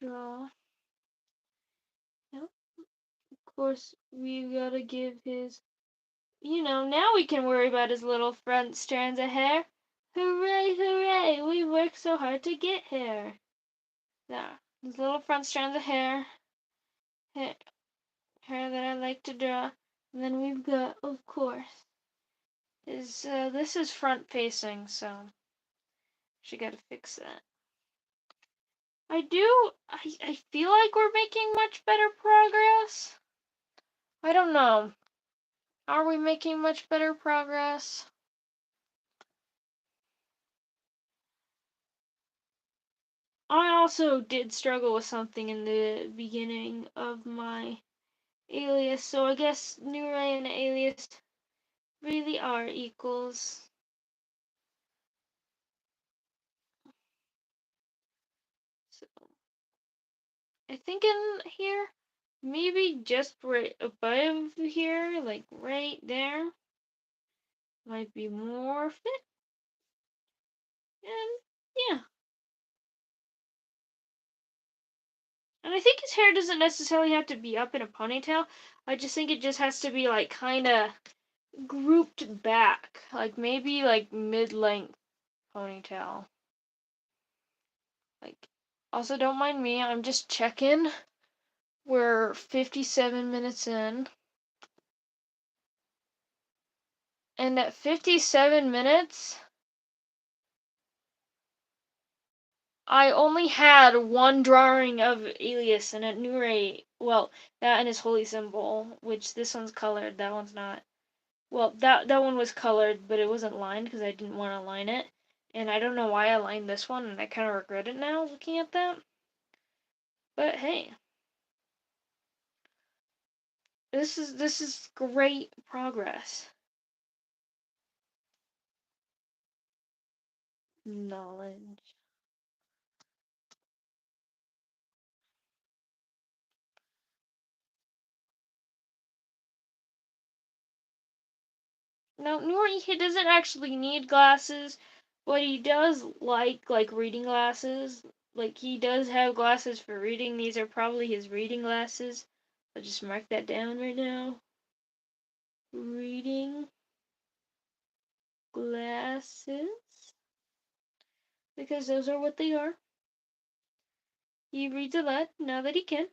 [SPEAKER 1] Draw. Yep. Of course, we gotta give his. Now we can worry about his little front strands of hair. Hooray, hooray! We worked so hard to get here. There. His little front strands of hair. Hair, hair that I like to draw. And then we've got, of course, this is front facing, so she gotta fix that. I feel like we're making much better progress. I don't know. Are we making much better progress? I also did struggle with something in the beginning of my Alias, so I guess Nuray and Alias really are equals. So I think in here, maybe just right above here, like right there, might be more fit. And yeah. And I think his hair doesn't necessarily have to be up in a ponytail. I just think it just has to be like kind of grouped back, like maybe like mid-length ponytail. Like, also don't mind me, I'm just checking. We're 57 minutes in. And at 57 minutes, I only had one drawing of Elias and at Nuray, well, that and his holy symbol, which this one's colored, that one's not. Well, that one was colored, but it wasn't lined because I didn't want to line it. And I don't know why I lined this one, and I kind of regret it now looking at that. But hey, this is great progress. Knowledge. Now, Nori, he doesn't actually need glasses, but he does like reading glasses. Like he does have glasses for reading. These are probably his reading glasses. I'll just mark that down right now. Reading glasses. Because those are what they are. He reads a lot now that he can.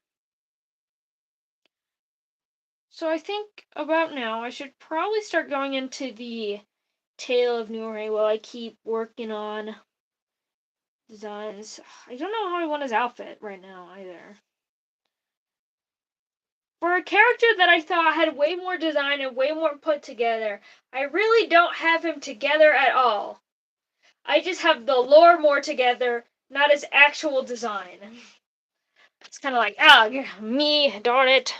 [SPEAKER 1] So I think about now I should probably start going into the Tale of Nuray while I keep working on designs. I don't know how I want his outfit right now either. For a character that I thought had way more design and way more put together, I really don't have him together at all. I just have the lore more together, not his actual design. It's kind of like, me, darn it.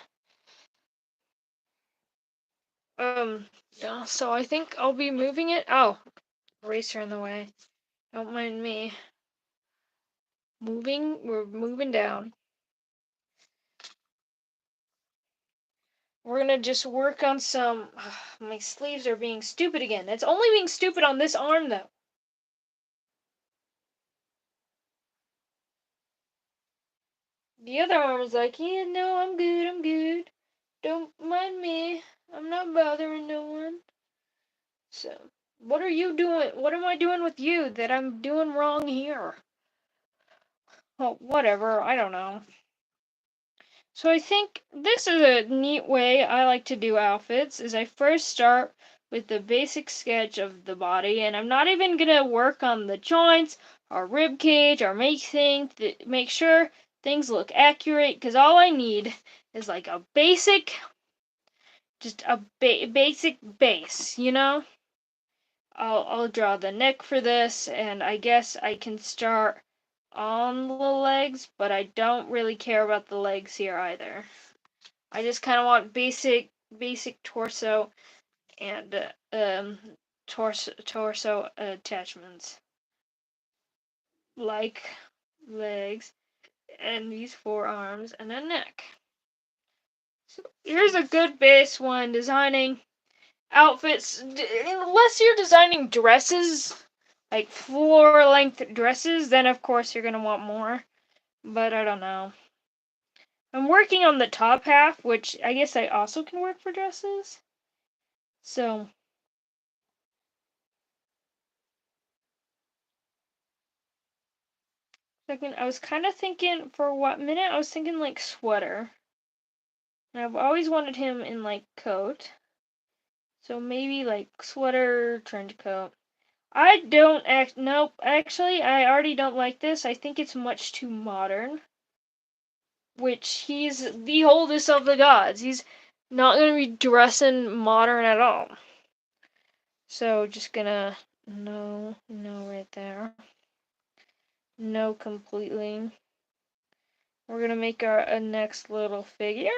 [SPEAKER 1] Yeah, so I think I'll be moving it. Oh, eraser in the way. Don't mind me. We're moving down. We're gonna just work on some. My sleeves are being stupid again. It's only being stupid on this arm, though. The other arm is like, yeah, no, I'm good, I'm good. Don't mind me. I'm not bothering no one. So, what are you doing? What am I doing with you that I'm doing wrong here? Oh, whatever. I don't know. So I think this is a neat way I like to do outfits, is I first start with the basic sketch of the body, and I'm not even gonna work on the joints or rib cage or make sure things look accurate, because all I need is like a basic, just a basic base, you know? I'll draw the neck for this, and I guess I can start on the legs, but I don't really care about the legs here either. I just kind of want basic torso and torso attachments like legs and these forearms and a neck. So here's a good base when designing outfits. Unless you're designing dresses, like floor length dresses, then of course you're gonna want more. But I don't know. I'm working on the top half, which I guess I also can work for dresses. So second, I was kind of thinking for what minute I was thinking like sweater. And I've always wanted him in like coat. So maybe like sweater, trench coat. I don't nope, actually I already don't like this. I think it's much too modern. Which he's the oldest of the gods. He's not gonna be dressing modern at all. So just gonna no right there. No completely. We're gonna make a next little figure.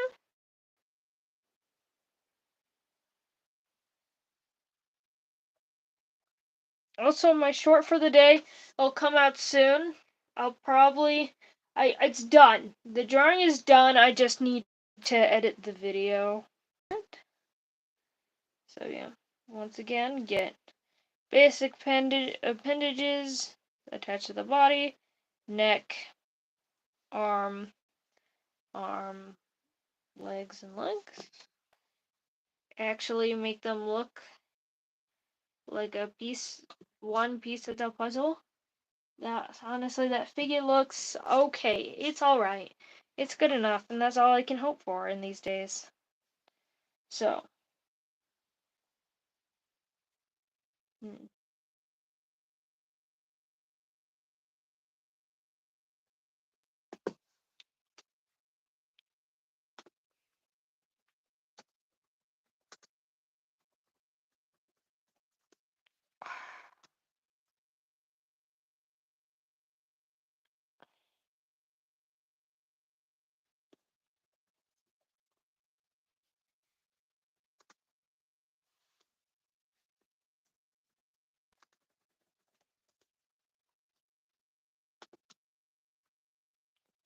[SPEAKER 1] Also, my short for the day will come out soon. I'll probably it's done. The drawing is done. I just need to edit the video. So yeah, once again, get basic appendages attached to the body, neck, arm, legs, and legs. Actually make them look like one piece of the puzzle. Honestly, that figure looks okay. It's alright. It's good enough, and that's all I can hope for in these days. So. Hmm.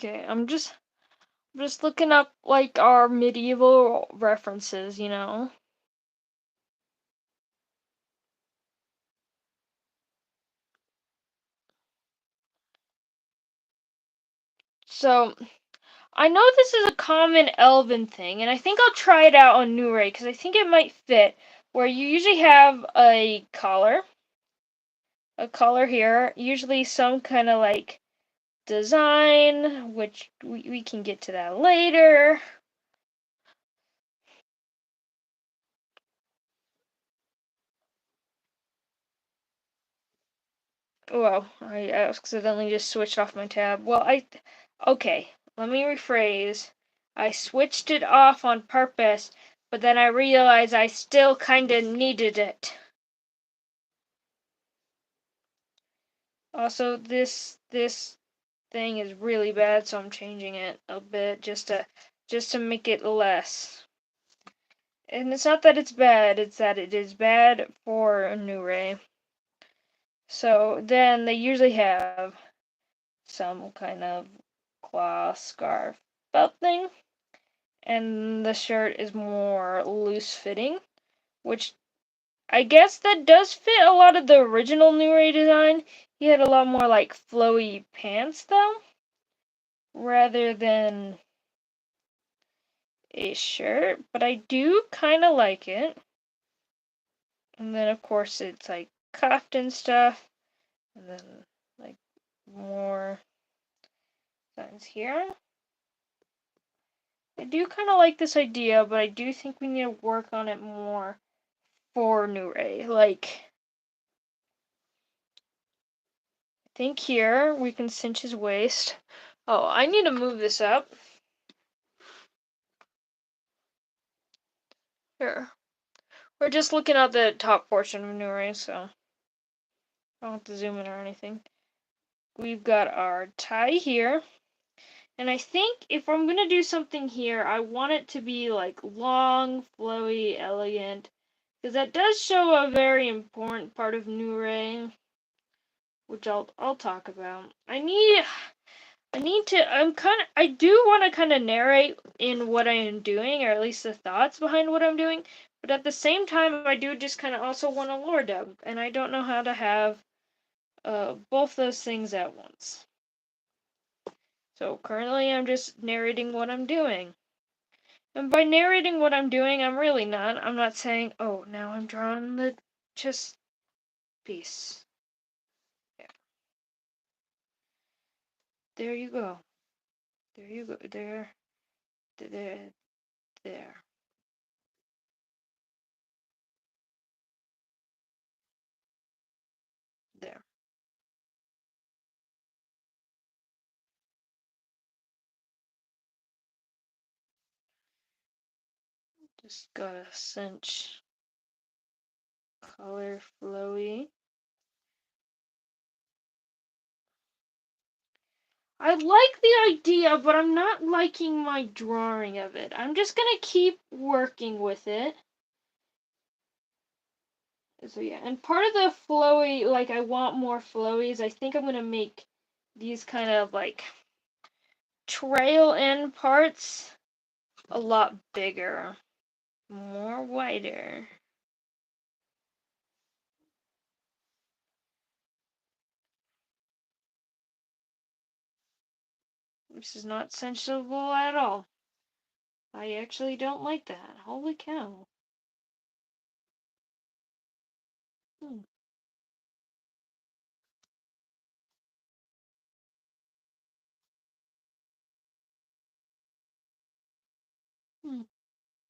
[SPEAKER 1] Okay, I'm just looking up like our medieval references, you know. So, I know this is a common elven thing, and I think I'll try it out on Nuray because I think it might fit. Where you usually have a collar here, usually some kind of like design, which we can get to that later. Well, I accidentally just switched off my tab. Okay, let me rephrase. I switched it off on purpose, but then I realized I still kinda needed it. Also, this thing is really bad, so I'm changing it a bit just to make it less. And it's not that it's bad, it's that it is bad for Nuray. So then they usually have some kind of cloth scarf belt thing, and the shirt is more loose fitting, which I guess that does fit a lot of the original Nuray design. He had a lot more like flowy pants though, rather than a shirt, but I do kind of like it. And then, of course, it's like cuffed and stuff. And then, like, more signs here. I do kind of like this idea, but I do think we need to work on it more for Nuray. Like, I think here we can cinch his waist. Oh, I need to move this up. Here. We're just looking at the top portion of Nuray, so I don't have to zoom in or anything. We've got our tie here. And I think if I'm gonna do something here, I want it to be like long, flowy, elegant. Because that does show a very important part of Nuray, which I'll talk about. I do want to kind of narrate in what I am doing, or at least the thoughts behind what I'm doing, but at the same time I do just kind of also want a lore dump, and I don't know how to have both those things at once. So currently I'm just narrating what I'm doing. And by narrating what I'm doing, I'm not saying, oh, now I'm drawing the chest piece. Yeah. There you go. There you go. There. There. There. Just gotta cinch color flowy. I like the idea, but I'm not liking my drawing of it. I'm just gonna keep working with it. So yeah, and part of the flowy, like I want more flowies, I think I'm gonna make these kind of like trail end parts a lot bigger, more wider. This is not sensible at all. I actually don't like that. Holy cow. Hmm. Hmm.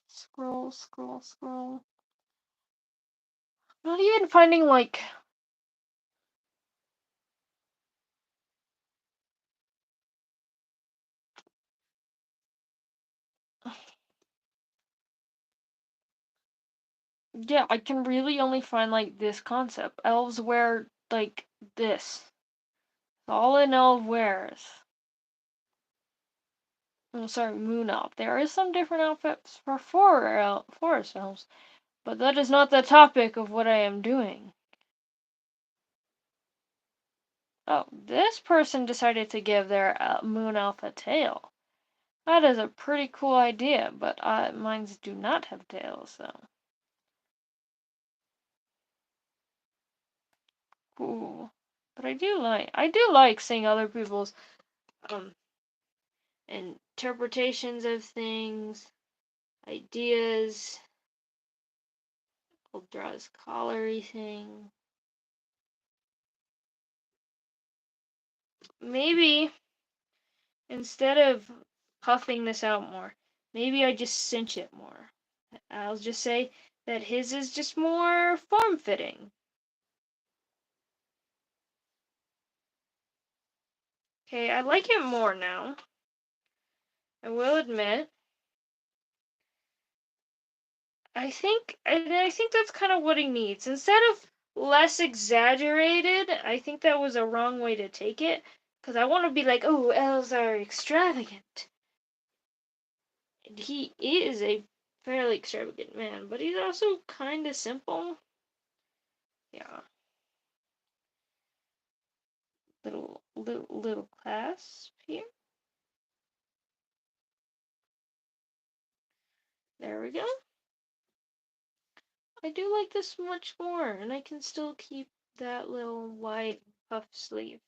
[SPEAKER 1] Scroll, scroll, scroll. Not even finding like. Yeah, I can really only find like this concept. Elves wear like this. All an elf wears. I'm sorry, moon elf. There is some different outfits for forest elves, but that is not the topic of what I am doing. Oh, this person decided to give their moon elf a tail. That is a pretty cool idea, but mines do not have tails, so. Cool. But I do like seeing other people's um interpretations of things, ideas. We'll draw this colliery thing. Maybe instead of puffing this out more, maybe I just cinch it more. I'll just say that his is just more form-fitting. Okay, I like it more now. I will admit. I think that's kind of what he needs. Instead of less exaggerated, I think that was a wrong way to take it. Because I want to be like, oh, elves are extravagant. And he is a fairly extravagant man, but he's also kind of simple. Yeah. Little clasp here. There we go. I do like this much more, and I can still keep that little white puff sleeve.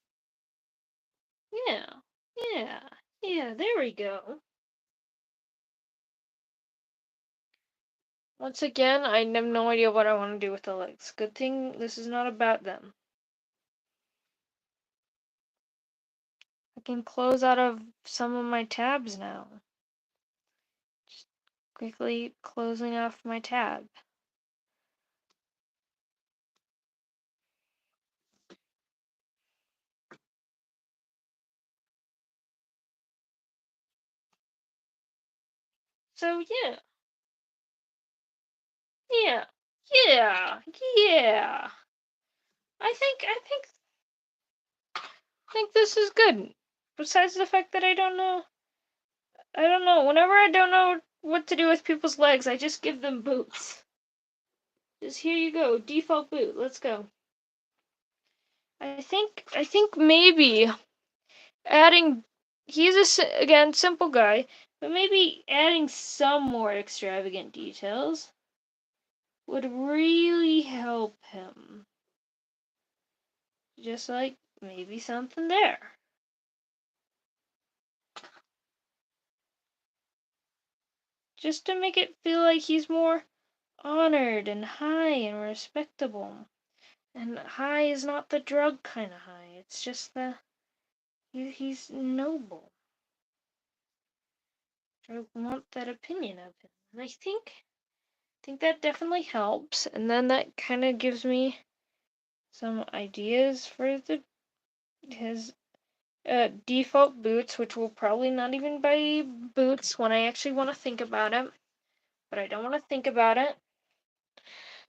[SPEAKER 1] Yeah, yeah, yeah, there we go. Once again, I have no idea what I want to do with the legs. Good thing this is not about them. I can close out of some of my tabs now. Just quickly closing off my tab. So yeah. Yeah. Yeah. Yeah. I think this is good. Besides the fact that I don't know. Whenever I don't know what to do with people's legs, I just give them boots. Just here you go, default boot. Let's go. I think maybe adding. He's again simple guy, but maybe adding some more extravagant details would really help him. Just like maybe something there. Just to make it feel like he's more honored and high and respectable. And high is not the drug kind of high. It's just he's noble. I want that opinion of him. And I think that definitely helps. And then that kind of gives me some ideas for his default boots, which will probably not even buy boots when I actually want to think about it. But I don't want to think about it.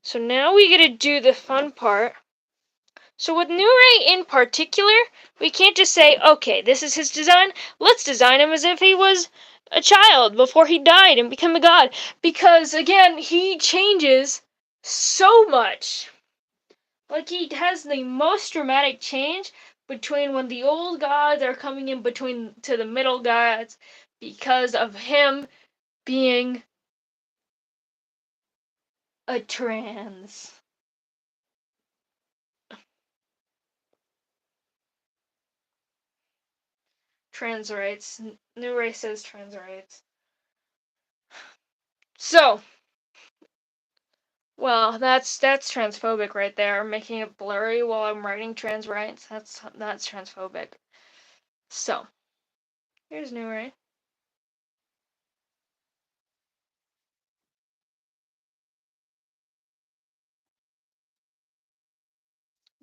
[SPEAKER 1] So now we get to do the fun part. So with Nuray in particular, we can't just say, okay, this is his design. Let's design him as if he was a child before he died and became a god. Because again, he changes so much. Like he has the most dramatic change between when the old gods are coming in between to the middle gods because of him being a trans. Trans rights. Nuray says trans rights. So, well, that's transphobic right there. Making it blurry while I'm writing trans rights. That's transphobic. So, here's Nuray.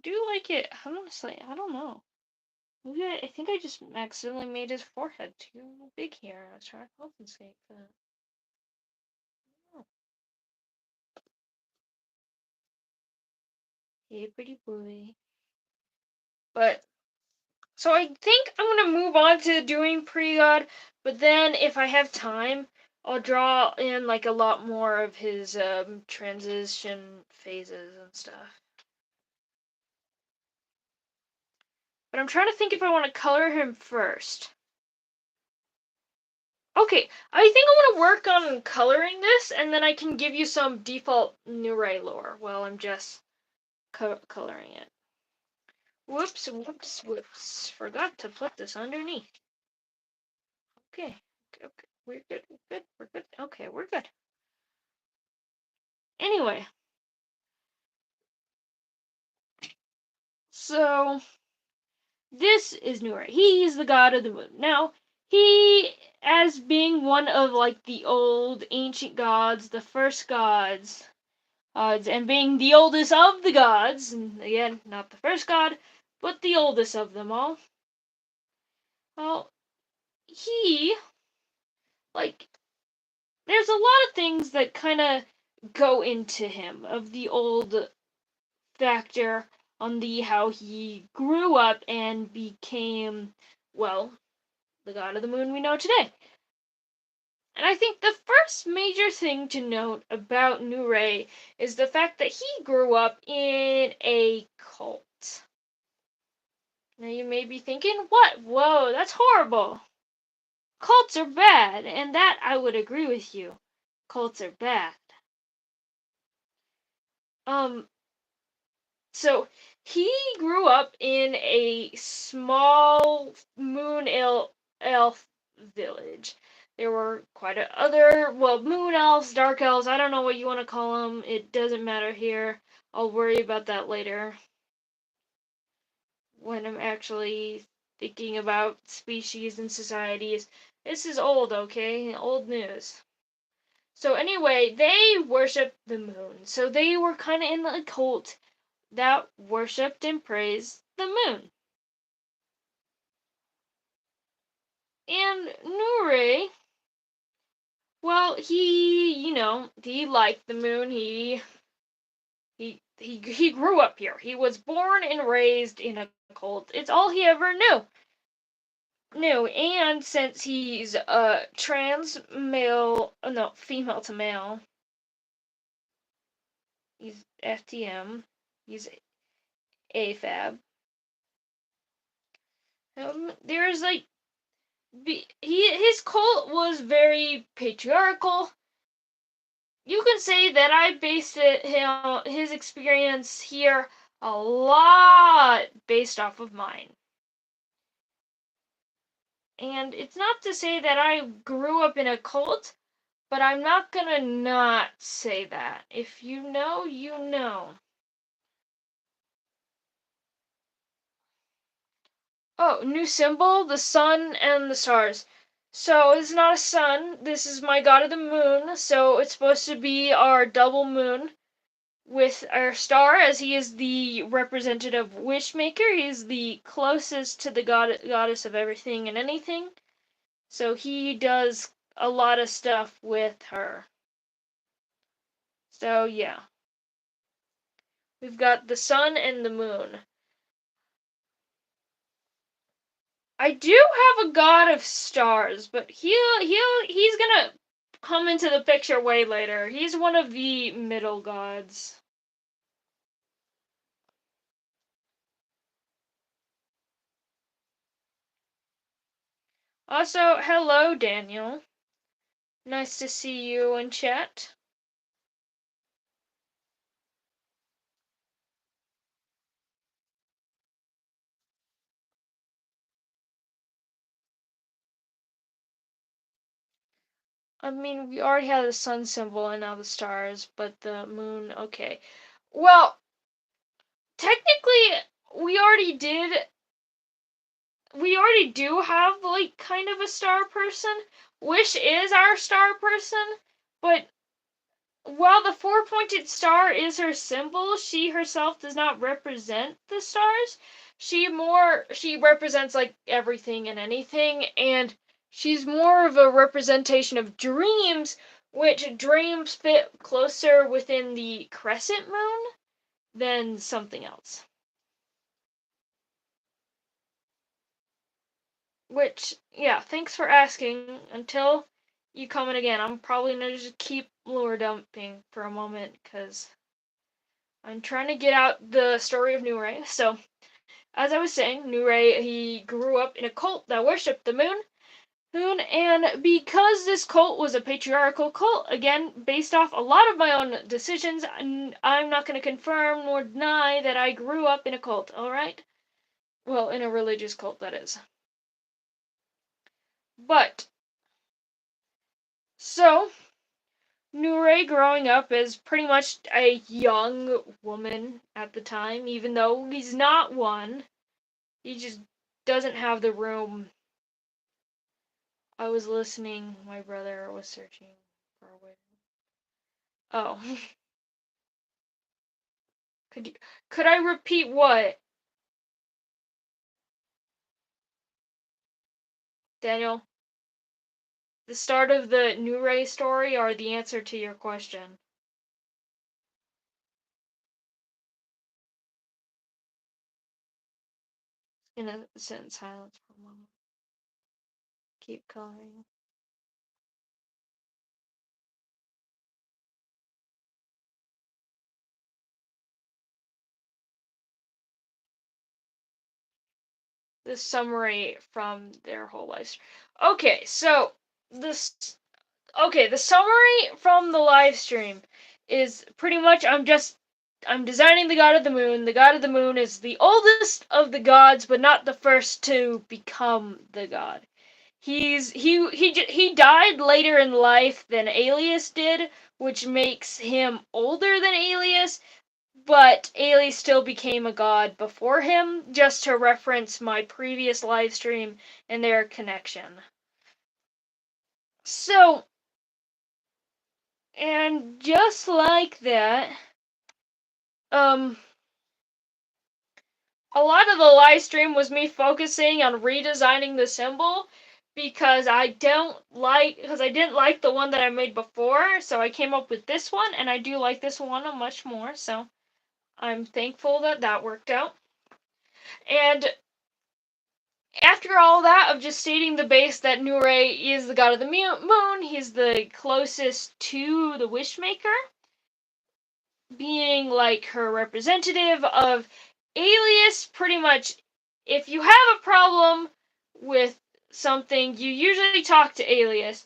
[SPEAKER 1] Do you like it? Honestly, I don't know. Maybe I think I just accidentally made his forehead too big here. I was trying to compensate for that. Oh. Hey, pretty boy. But so I think I'm gonna move on to doing pre-god, but then if I have time, I'll draw in like a lot more of his transition phases and stuff. But I'm trying to think if I want to color him first. Okay, I think I want to work on coloring this, and then I can give you some default Nuray lore while I'm just coloring it. Whoops, whoops, whoops. Forgot to put this underneath. Okay, okay, we're good, we're good. Okay, we're good. Anyway, so this is Nuray. He's the god of the moon. Now, he, as being one of like the old ancient gods, the first gods, and being the oldest of the gods, and again, not the first god, but the oldest of them all. Well, he, like, there's a lot of things that kind of go into him of the old factor on the how he grew up and became, well, the god of the moon we know today. And I think the first major thing to note about Nuray is the fact that he grew up in a cult. Now you may be thinking, what? Whoa, that's horrible. Cults are bad, and that I would agree with you. Cults are bad. So he grew up in a small moon elf village there were quite other, moon elves, dark elves, I don't know what you want to call them. It doesn't matter here. I'll worry about that later when I'm actually thinking about species and societies. This is old, okay? Old news. So anyway, they worshiped the moon. So they were kind of in a cult that worshipped and praised the moon. And Nuray, well, he liked the moon. He grew up here. He was born and raised in a cult. It's all he ever knew. And since he's female to male, he's FTM, he's AFAB. There's like his cult was very patriarchal. You can say that I based his experience here a lot based off of mine. And it's not to say that I grew up in a cult, but I'm not gonna not say that. If you know, you know. Oh, new symbol, the sun and the stars. So it's not a sun, this is my god of the moon, so it's supposed to be our double moon with our star, as he is the representative wishmaker. He's the closest to the goddess of everything and anything. So he does a lot of stuff with her. So yeah. We've got the sun and the moon. I do have a god of stars, but he's gonna come into the picture way later. He's one of the middle gods. Also, hello Daniel. Nice to see you in chat. I mean, we already had the sun symbol and now the stars, but the moon, okay. Well, technically, we already do have, like, kind of a star person. Wish is our star person, but while the four-pointed star is her symbol, she herself does not represent the stars. She represents, like, everything and anything, and she's more of a representation of dreams, which dreams fit closer within the crescent moon than something else. Which, yeah, thanks for asking. Until you comment again, I'm probably gonna just keep lore dumping for a moment, because I'm trying to get out the story of Nuray. So, as I was saying, Nuray, he grew up in a cult that worshipped the moon, and because this cult was a patriarchal cult, again, based off a lot of my own decisions, I'm not going to confirm nor deny that I grew up in a cult, alright? Well, in a religious cult, that is. But, so, Nuray growing up as pretty much a young woman at the time, even though he's not one. He just doesn't have the room. I was listening. My brother was searching for a way. Oh. Could I repeat what? Daniel? The start of the Nuray story or the answer to your question? In a sit in silence for a moment. Keep coloring. The summary from their whole life. Okay, so the summary from the live stream is pretty much I'm designing the god of the moon. The god of the moon is the oldest of the gods, but not the first to become the god. he died later in life than Alias did, which makes him older than Alias, but Alias still became a god before him, just to reference my previous live stream and their connection. So, and just like that, a lot of the live stream was me focusing on redesigning the symbol because I didn't like the one that I made before, so I came up with this one, and I do like this one much more, so I'm thankful that that worked out. And after all that of just stating the base that Nuray is the god of the moon, he's the closest to the Wishmaker, being like her representative of Alias. Pretty much, if you have a problem with something, you usually talk to Alias.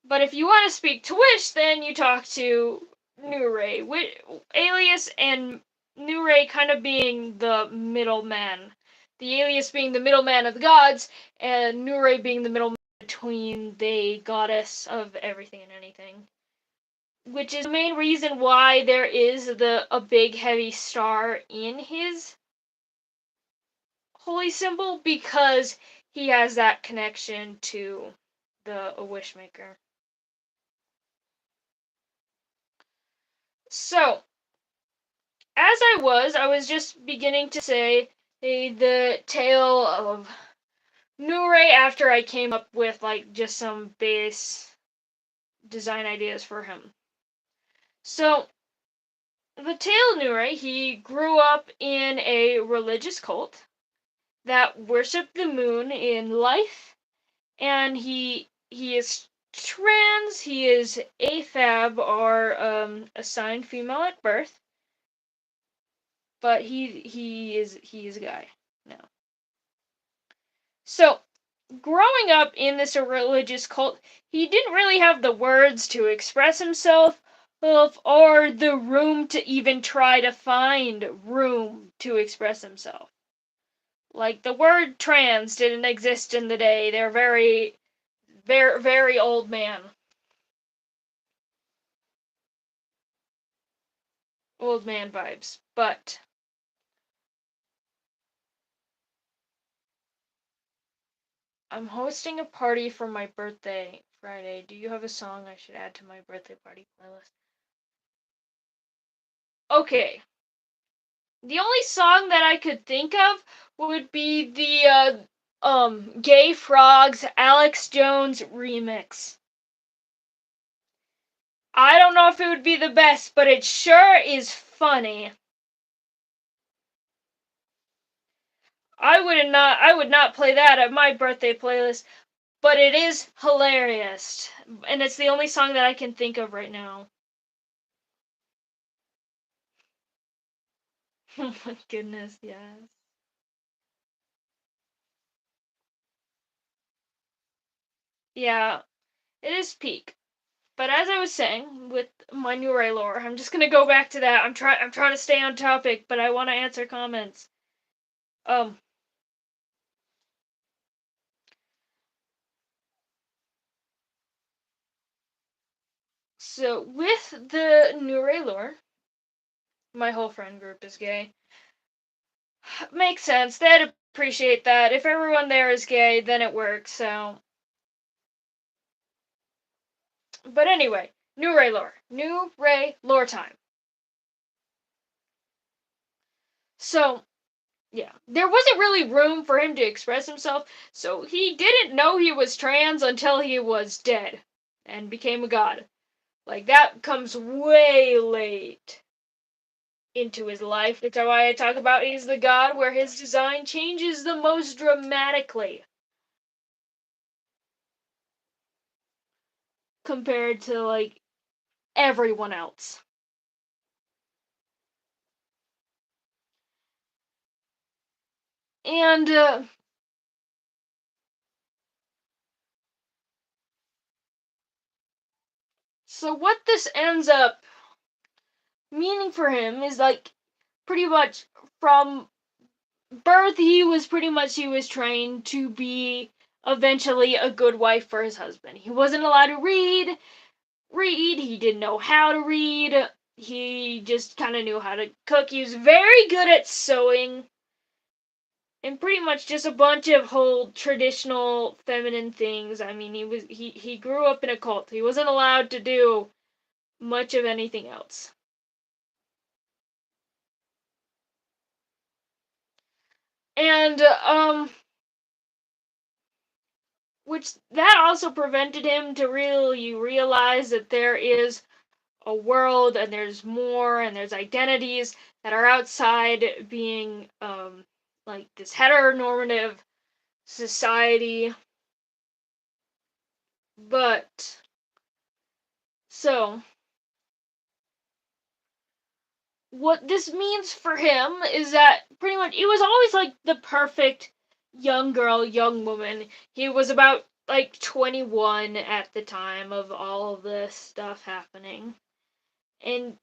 [SPEAKER 1] But if you want to speak to Wish, then you talk to Nuray. Alias and Nuray kind of being the middleman. The Alias being the middleman of the gods, and Nuray being the middleman between the goddess of everything and anything. Which is the main reason why there is a big heavy star in his holy symbol, because he has that connection to the Wishmaker. So, as I was just beginning to say the tale of Nuray after I came up with like just some base design ideas for him. So, the tale of Nuray, he grew up in a religious cult that worshipped the moon in life, and he is trans, he is AFAB, or assigned female at birth, but he is a guy now. So, growing up in this religious cult, he didn't really have the words to express himself, or the room to even try to find room to express himself. Like, the word trans didn't exist in the day. They're very, very, very old man. Old man vibes. But I'm hosting a party for my birthday Friday. Do you have a song I should add to my birthday party playlist? Okay. The only song that I could think of would be the Gay Frogs Alex Jones remix. I don't know if it would be the best, but it sure is funny. I would not play that at my birthday playlist, but it is hilarious. And it's the only song that I can think of right now. Oh my goodness, yes. Yeah, it is peak. But as I was saying, with my Nuray lore, I'm just gonna go back to that. I'm trying to stay on topic, but I want to answer comments. Um. So with the Nuray lore, my whole friend group is gay. Makes sense. They'd appreciate that. If everyone there is gay, then it works. So. But anyway, Nuray lore. Nuray lore time. So yeah, there wasn't really room for him to express himself, so he didn't know he was trans until he was dead and became a god. Like, that comes way late into his life. That's why I talk about he's the god where his design changes the most dramatically compared to, like, everyone else. And, so what this ends up meaning for him is, like, pretty much from birth, he was trained to be eventually a good wife for his husband. He wasn't allowed to read, he didn't know how to read, he just kind of knew how to cook. He was very good at sewing, and pretty much just a bunch of whole traditional feminine things. I mean, he grew up in a cult. He wasn't allowed to do much of anything else. And which that also prevented him to really realize that there is a world, and there's more, and there's identities that are outside being like this heteronormative society. But so what this means for him is that pretty much he was always like the perfect young girl, young woman. He was about like 21 at the time of all of this stuff happening. And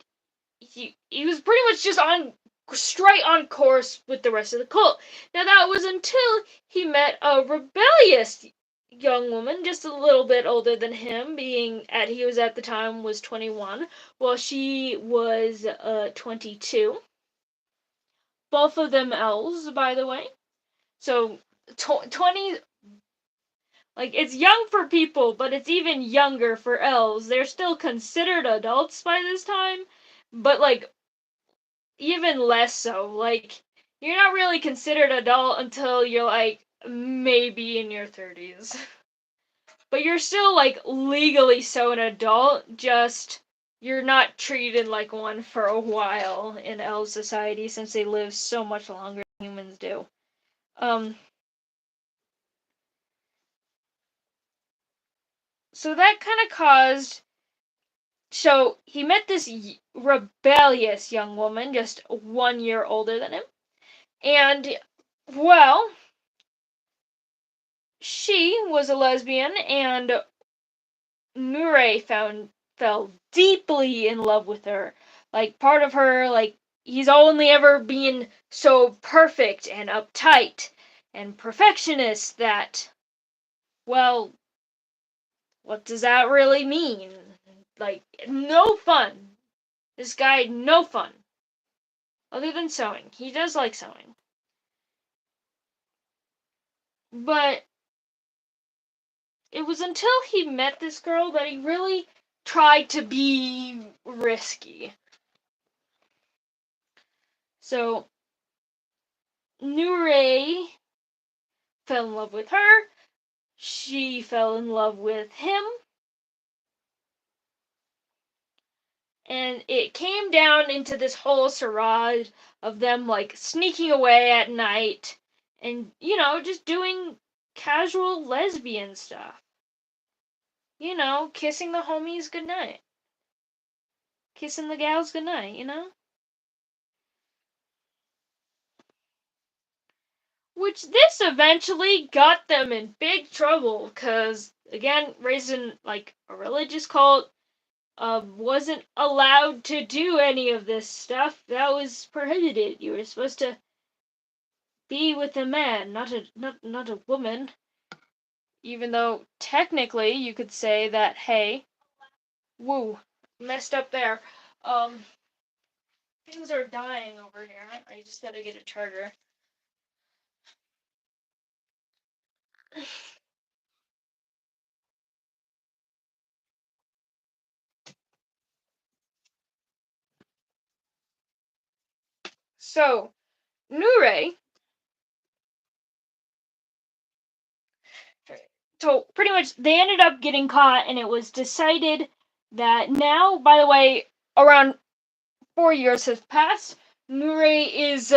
[SPEAKER 1] he was pretty much just on straight on course with the rest of the cult. Now that was until he met a rebellious young woman, just a little bit older than him, he was at the time was 21, while she was 22. Both of them elves, by the way. So 20, like, it's young for people, but it's even younger for elves. They're still considered adults by this time, but like even less so. Like, you're not really considered adult until you're like maybe in your 30s. But you're still like legally so an adult, just you're not treated like one for a while in elf society since they live so much longer than humans do. So that kind of caused. So he met this rebellious young woman, just 1 year older than him, and well, she was a lesbian, and Nuray fell deeply in love with her. Like, part of her, like, he's only ever been so perfect and uptight and perfectionist that, well, what does that really mean? Like, no fun. This guy, no fun. Other than sewing. He does like sewing. But it was until he met this girl that he really tried to be risky. So, Nuray fell in love with her. She fell in love with him. And it came down into this whole charade of them, like, sneaking away at night and, just doing casual lesbian stuff. Kissing the homies goodnight. Kissing the gals goodnight. Which this eventually got them in big trouble, because, again, raised in, like, a religious cult, wasn't allowed to do any of this stuff. That was prohibited. You were supposed to be with a man, not a woman. Even though technically you could say that, hey, woo, messed up there. Things are dying over here. I just gotta get a charger. So, Nuray, so pretty much they ended up getting caught, and it was decided that now, by the way, around 4 years have passed. Nuray is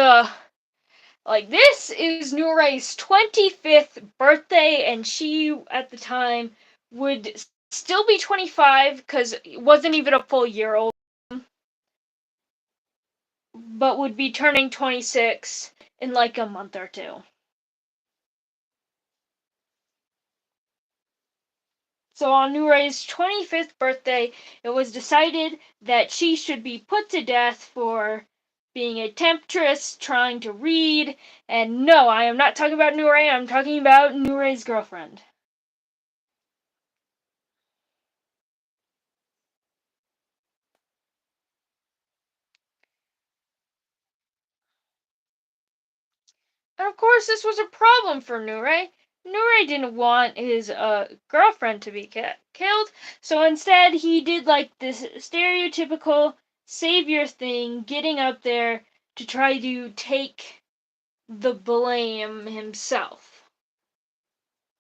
[SPEAKER 1] like, this is Nuray's 25th birthday, and she at the time would still be 25 because it wasn't even a full year old, but would be turning 26 in like a month or two. So on Nuray's 25th birthday, it was decided that she should be put to death for being a temptress, trying to read, and no, I am not talking about Nuray, I'm talking about Nuray's girlfriend. And of course, this was a problem for Nuray. Nuray didn't want his girlfriend to be killed, so instead he did like this stereotypical savior thing, getting up there to try to take the blame himself.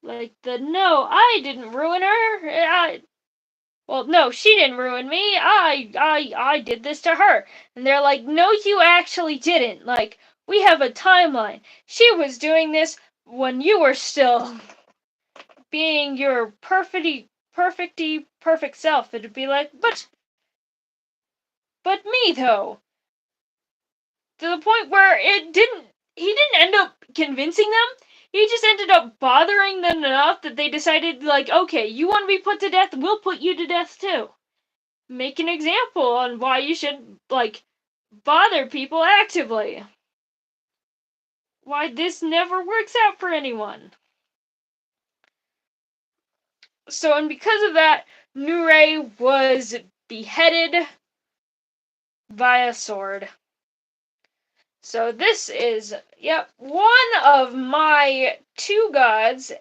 [SPEAKER 1] Like no, I didn't ruin her. Well, no, she didn't ruin me. I did this to her. And they're like, no, you actually didn't. Like, we have a timeline. She was doing this when you were still being your perfect self. It'd be like, but me though. To the point where he didn't end up convincing them. He just ended up bothering them enough that they decided, like, okay, you want to be put to death, we'll put you to death too. Make an example on why you should, like, bother people actively. Why this never works out for anyone. So, and because of that, Nuray was beheaded by a sword. So this is, yep, one of my two gods,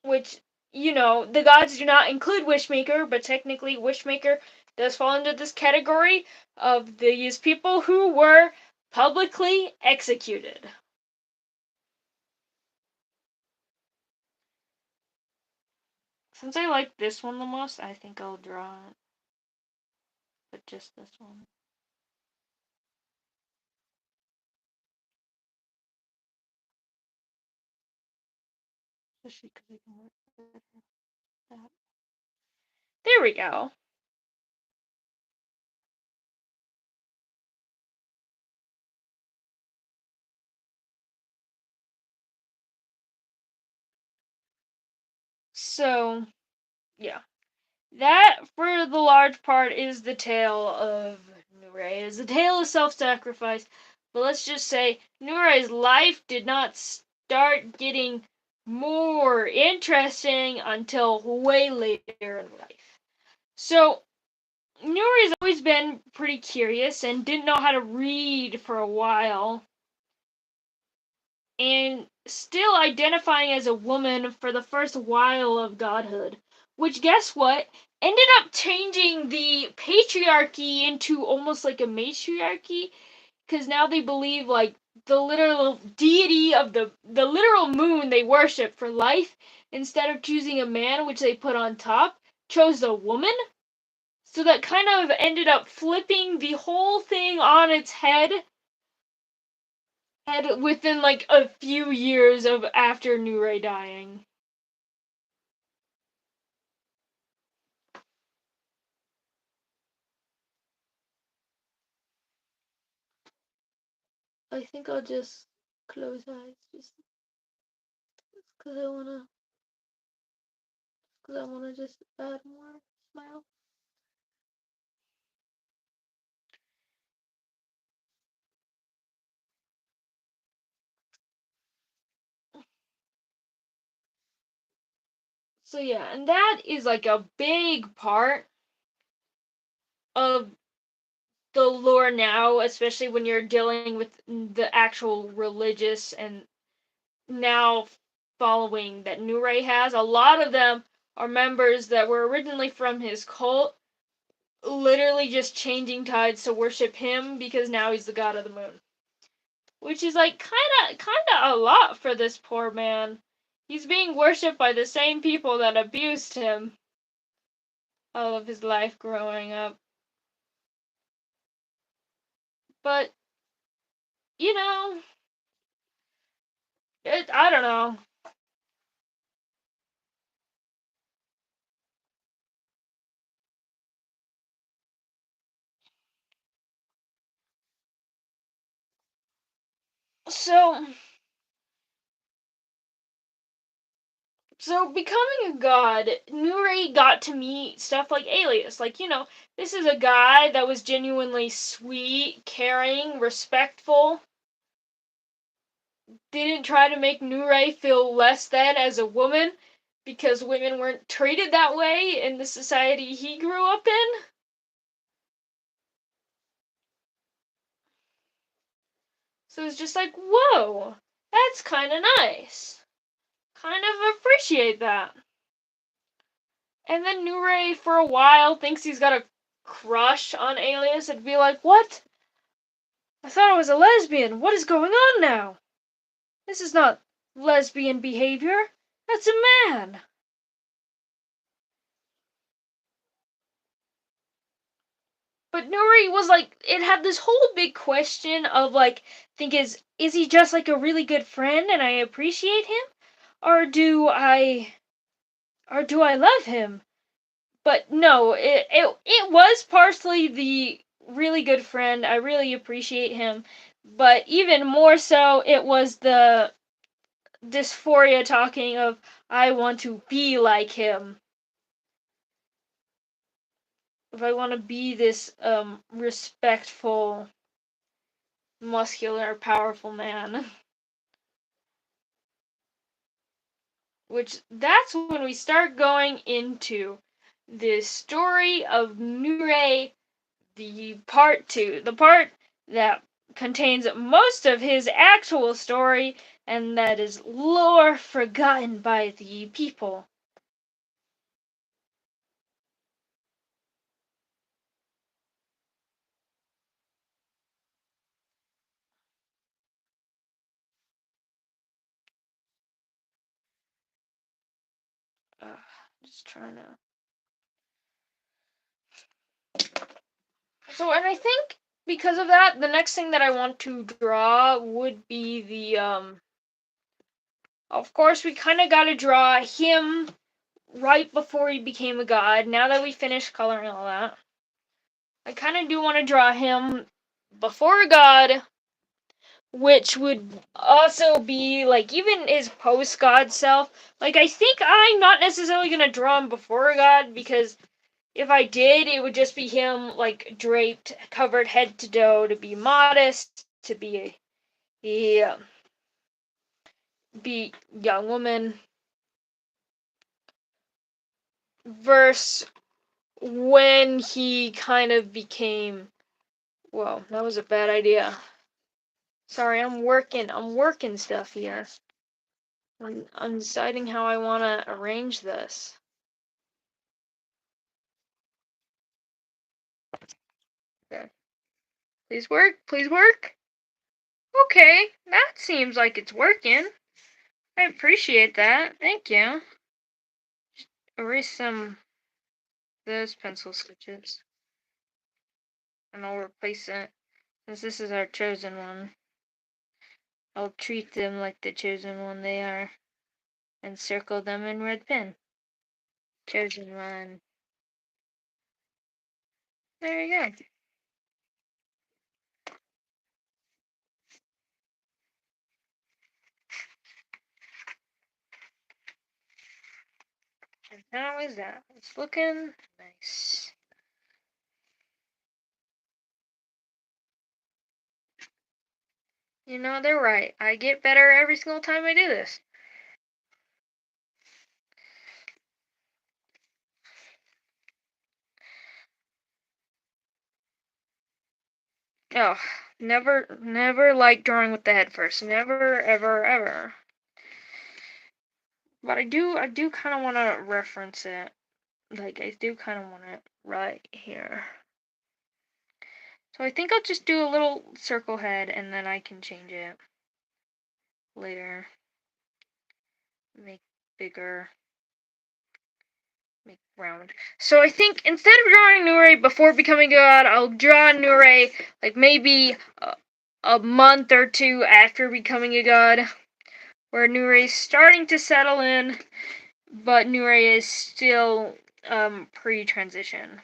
[SPEAKER 1] which, you know, the gods do not include Wishmaker, but technically Wishmaker does fall into this category of these people who were publicly executed. Since I like this one the most, I think I'll draw it. But just this one. Especially because I can work better that. There we go. So, yeah. That, for the large part, is the tale of Nuray. It is the tale of self-sacrifice. But let's just say, Nuray's life did not start getting more interesting until way later in life. So, Nuray's always been pretty curious and didn't know how to read for a while. And still identifying as a woman for the first while of godhood. Which, guess what? Ended up changing the patriarchy into almost like a matriarchy. Because now they believe, like, the literal deity of the literal moon they worship for life, instead of choosing a man, which they put on top, chose a woman. So that kind of ended up flipping the whole thing on its head within like a few years of after Nuray dying. I think I'll just close eyes just because I wanna just add more smile. So yeah, and that is like a big part of the lore now, especially when you're dealing with the actual religious and now following that Nuray has. A lot of them are members that were originally from his cult, literally just changing tides to worship him because now he's the god of the moon. Which is like kinda a lot for this poor man. He's being worshipped by the same people that abused him all of his life growing up. But, you know, I don't know. So, So, becoming a god, Nuray got to meet stuff like Alias. Like, this is a guy that was genuinely sweet, caring, respectful. Didn't try to make Nuray feel less than as a woman, because women weren't treated that way in the society he grew up in. So it's just like, whoa, that's kind of nice. Kind of appreciate that. And then Nuray, for a while, thinks he's got a crush on Alias and be like, what? I thought I was a lesbian. What is going on now? This is not lesbian behavior. That's a man. But Nuray was like, it had this whole big question of like, is he just like a really good friend and I appreciate him? Or do I love him? But no, it was partially the really good friend. I really appreciate him. But even more so, it was the dysphoria talking of, I want to be like him. If I want to be this respectful, muscular, powerful man. Which, that's when we start going into the story of Nuray, the part 2. The part that contains most of his actual story, and that is lore forgotten by the people. Just trying to. So, and I think because of that, the next thing that I want to draw would be the. Of course, we kind of got to draw him right before he became a god. Now that we finished coloring all that, I kind of do want to draw him before a god, which would also be like even his post god self. Like, I think I'm not necessarily gonna draw him before a god, because if I did, it would just be him like draped, covered head to toe, to be modest, to be a be young woman. Versus when he kind of became. Whoa, that was a bad idea. Sorry, I'm working stuff here. I'm deciding how I want to arrange this. Okay. Please work, please work. Okay, that seems like it's working. I appreciate that. Thank you. Erase some those pencil sketches, and I'll replace it. Since this is our chosen one, I'll treat them like the chosen one they are, and circle them in red pen. Chosen one. There you go. And how is that? It's looking nice. You know, they're right. I get better every single time I do this. Oh, never like drawing with the head first. Never, ever, ever. But I do kind of want to reference it. Like, I do kind of want it right here. So I think I'll just do a little circle head, and then I can change it later. Make bigger. Make round. So I think instead of drawing Nuray before becoming god, I'll draw Nuray like maybe a month or two after becoming a god, where Nuray's starting to settle in, but Nuray is still pre-transition.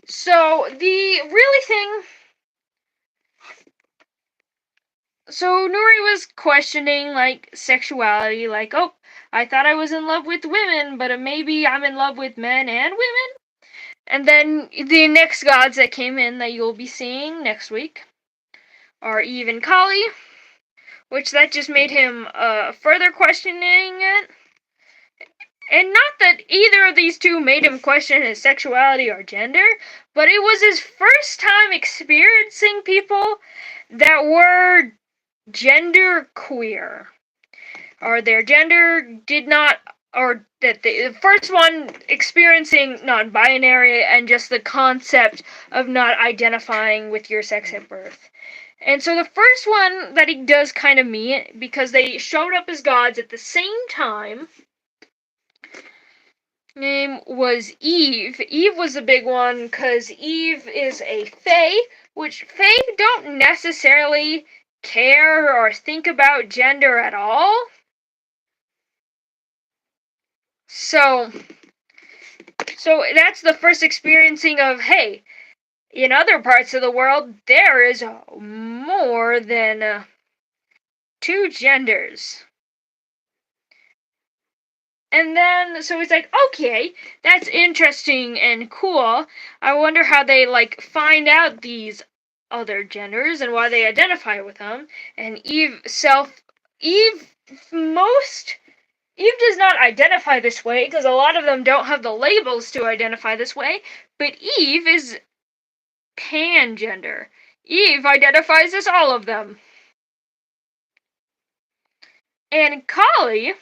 [SPEAKER 1] So the really thing So Nuray was questioning like sexuality, like, oh, I thought I was in love with women, but maybe I'm in love with men and women. And then the next gods that came in that you'll be seeing next week are Eve and Kali, which that just made him further questioning it. And not that either of these two made him question his sexuality or gender, but it was his first time experiencing people that were gender queer, or their gender did not, or that the first one experiencing non-binary and just the concept of not identifying with your sex at birth. And so the first one that he does kind of meet, because they showed up as gods at the same time, name was Eve. Eve was a big one because Eve is a fae, which fae don't necessarily care or think about gender at all. So that's the first experiencing of, hey, in other parts of the world, there is more than two genders. And then, so it's like, okay, that's interesting and cool. I wonder how they, like, find out these other genders and why they identify with them. And Eve does not identify this way, because a lot of them don't have the labels to identify this way, but Eve is pangender. Eve identifies as all of them. And Kali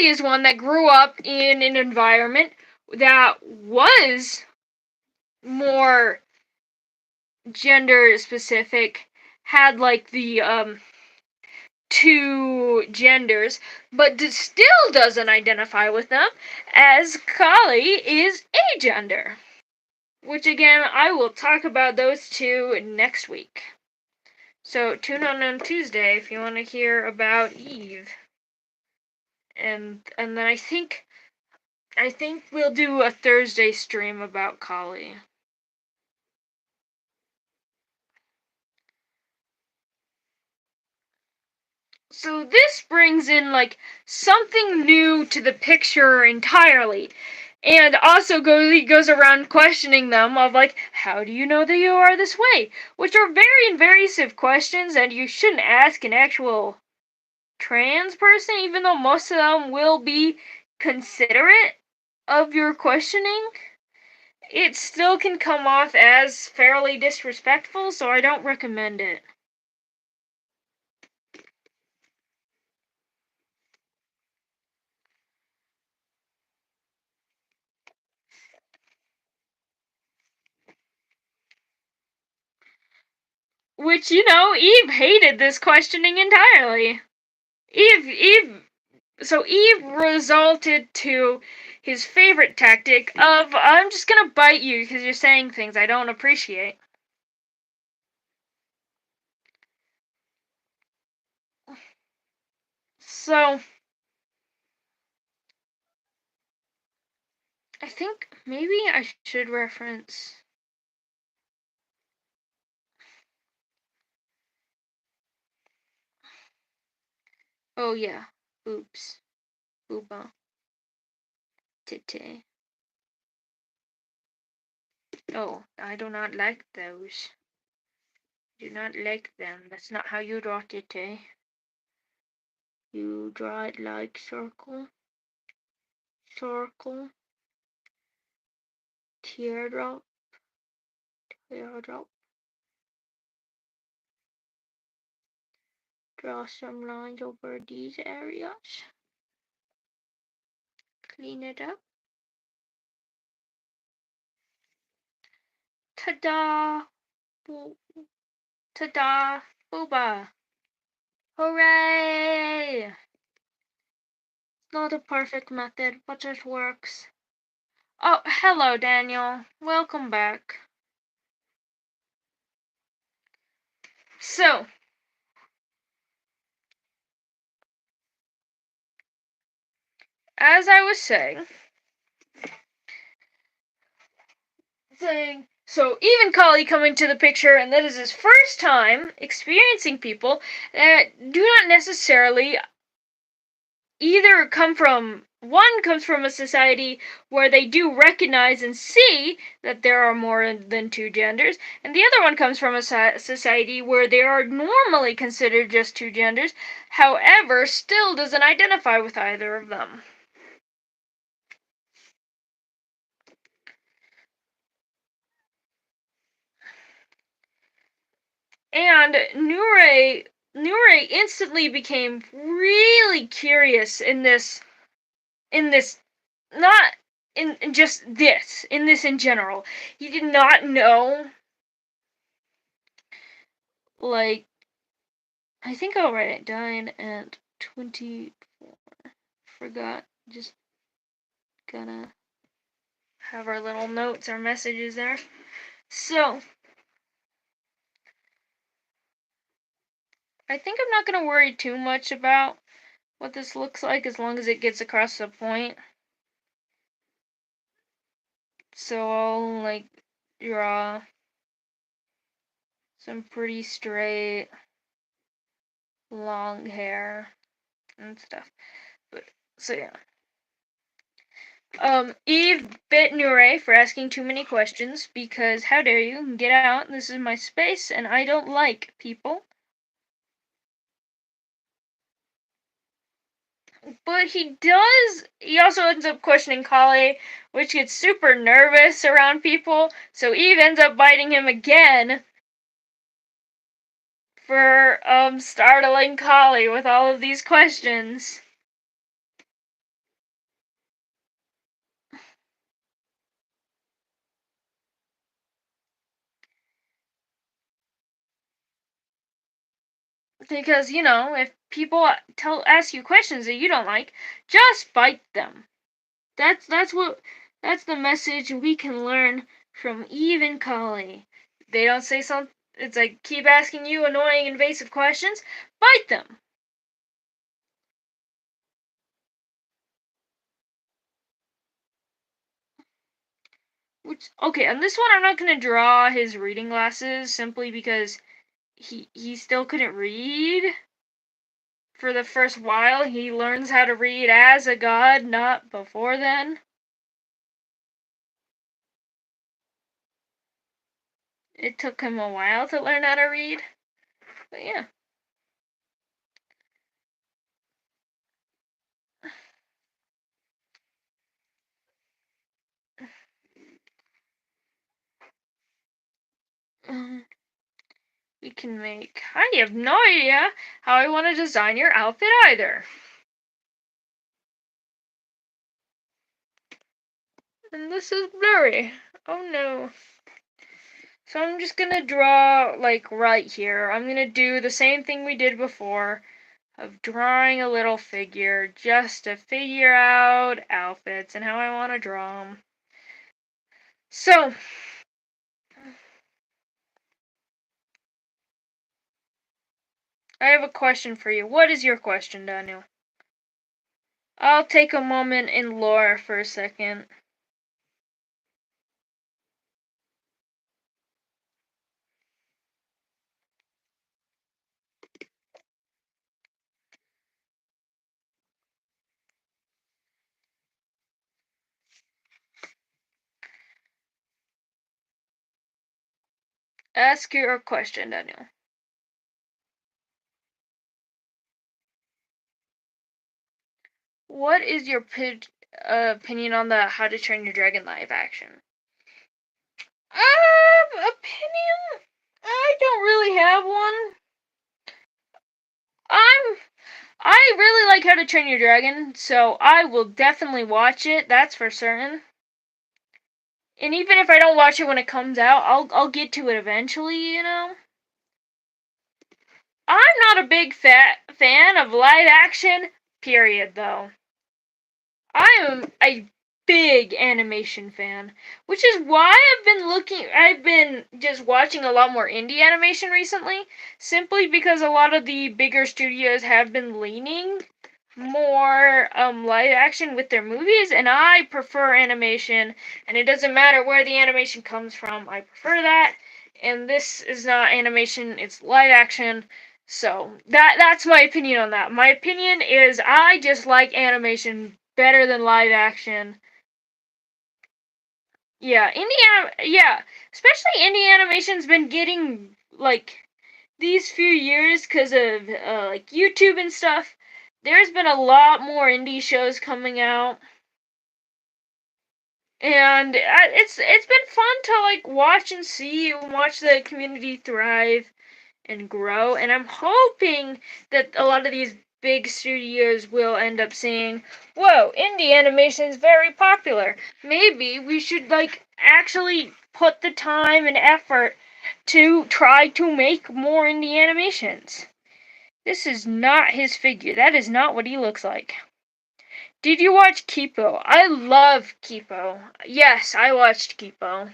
[SPEAKER 1] is one that grew up in an environment that was more gender specific, had like the two genders, but still doesn't identify with them, as Kali is agender. Which again, I will talk about those two next week. So tune in on Tuesday if you want to hear about Eve. And then I think we'll do a Thursday stream about Kali. So this brings in like something new to the picture entirely. And also goes around questioning them of like, how do you know that you are this way? Which are very invasive questions, and you shouldn't ask an actual trans person, even though most of them will be considerate of your questioning. It still can come off as fairly disrespectful, so I don't recommend it. Which, Eve hated this questioning entirely. Eve resulted to his favorite tactic of, I'm just gonna bite you because you're saying things I don't appreciate. So, I think maybe I should reference... Oh yeah, oops. Booba. Tite. Oh, I do not like those. Do not like them. That's not how you draw tite. You draw it like circle. Circle. Teardrop. Teardrop. Draw some lines over these areas. Clean it up. Ta-da! Ta-da! Booba! Hooray! Not a perfect method, but it works. Oh, hello, Daniel. Welcome back. So, as I was saying, So even Kali coming to the picture, and that is his first time experiencing people that do not necessarily either comes from a society where they do recognize and see that there are more than two genders, and the other one comes from a society where they are normally considered just two genders, however, still doesn't identify with either of them. And Nuray instantly became really curious in this not in just this, in this in general. He did not know, like, I think I'll write it down at 24. Forgot, just gonna have our little notes, our messages there. So, I think I'm not gonna worry too much about what this looks like as long as it gets across the point. So I'll, like, draw some pretty straight, long hair and stuff. But, so yeah. Eve bit Nuray for asking too many questions because how dare you? Get out. This is my space and I don't like people. But he also ends up questioning Kali, which gets super nervous around people. So Eve ends up biting him again for startling Kali with all of these questions. Because, you know, if people ask you questions that you don't like, just bite them. That's the message we can learn from Eve and Kali. They don't say something. It's like, keep asking you annoying, invasive questions. Bite them. Okay, on this one I'm not gonna draw his reading glasses simply because he still couldn't read. For the first while, he learns how to read as a god, not before then. It took him a while to learn how to read. But yeah. We can make... I have no idea how I want to design your outfit either. And this is blurry. Oh no. So I'm just gonna draw, like, right here. I'm gonna do the same thing we did before of drawing a little figure just to figure out outfits and how I want to draw them. So, I have a question for you. What is your question, Daniel? I'll take a moment in lore for a second. Ask your question, Daniel. What is your opinion on the How to Train Your Dragon live action? Opinion? I don't really have one. I really like How to Train Your Dragon, so I will definitely watch it. That's for certain. And even if I don't watch it when it comes out, I'll get to it eventually. You know. I'm not a big fan of live action. Period, though. I am a big animation fan, which is why I've been just watching a lot more indie animation recently, simply because a lot of the bigger studios have been leaning more live action with their movies, and I prefer animation, and it doesn't matter where the animation comes from, I prefer that. And this is not animation, it's live action. So that's my opinion on that. My opinion is I just like animation better than live action. Yeah, especially indie animation's been getting like these few years because of like YouTube and stuff. There's been a lot more indie shows coming out, and it's been fun to like watch and see and watch the community thrive and grow. And I'm hoping that a lot of these big studios will end up saying, "Whoa, indie animation is very popular. Maybe we should like actually put the time and effort to try to make more indie animations." This is not his figure. That is not what he looks like. Did you watch Kipo? I love Kipo. Yes, I watched Kipo.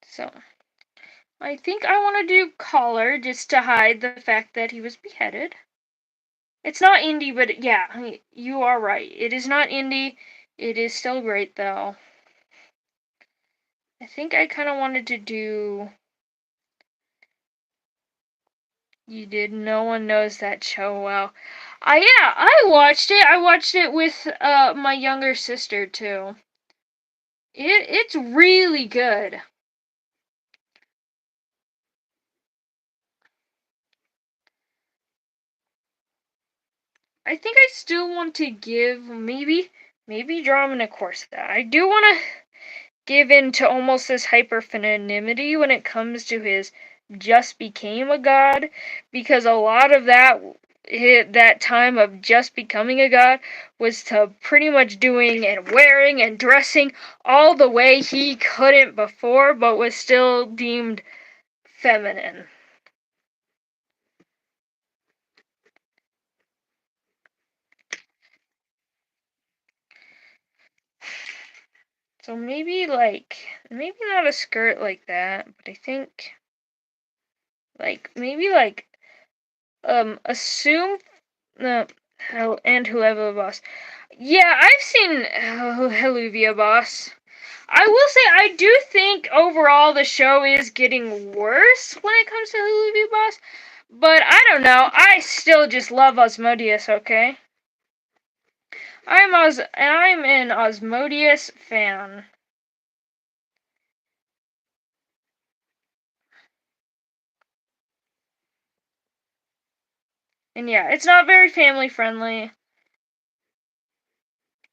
[SPEAKER 1] So, I think I want to do Collar just to hide the fact that he was beheaded. It's not indie, but yeah, you are right. It is not indie. It is still great, though. I think I kind of wanted to do... You did. No one knows that show well. Yeah, I watched it. I watched it with my younger sister too. It's really good. I think I still want to give maybe Dromina Corsa. I do want to give in to almost this hyper femininity when it comes to his just became a god, because a lot of that time of just becoming a god was to pretty much doing and wearing and dressing all the way he couldn't before, but was still deemed feminine. So maybe not a skirt like that, but I think maybe assume and whoever boss. Yeah, I've seen Heluvia boss. I will say I do think overall the show is getting worse when it comes to Heluvia boss, but I don't know. I still just love Osmodius. Okay, I'm an Osmodius fan. And yeah, it's not very family friendly.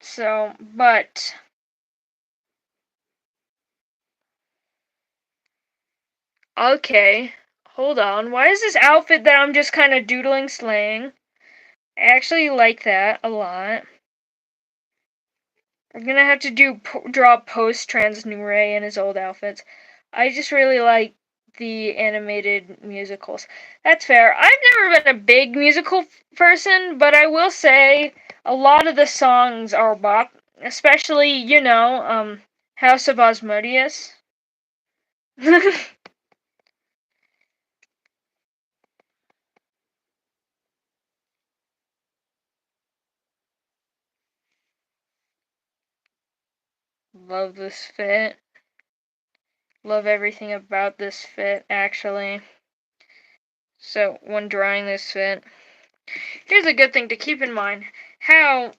[SPEAKER 1] So, but okay. Hold on. Why is this outfit that I'm just kind of doodling slaying? I actually like that a lot. I'm gonna have to draw post-trans Nuray in his old outfits. I just really like the animated musicals. That's fair. I've never been a big musical person, but I will say a lot of the songs are bop, especially, House of Osmodius. Love this fit. Love everything about this fit, actually. So, when drawing this fit, here's a good thing to keep in mind. How,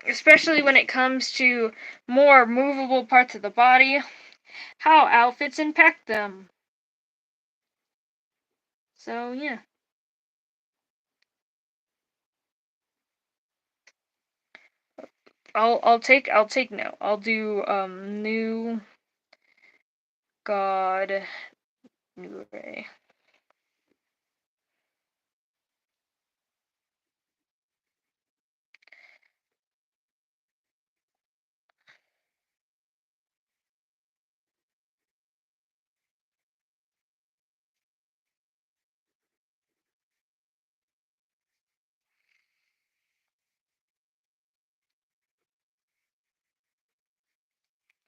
[SPEAKER 1] especially when it comes to more movable parts of the body, how outfits impact them. So, yeah. I'll take note. I'll do new god Nuray.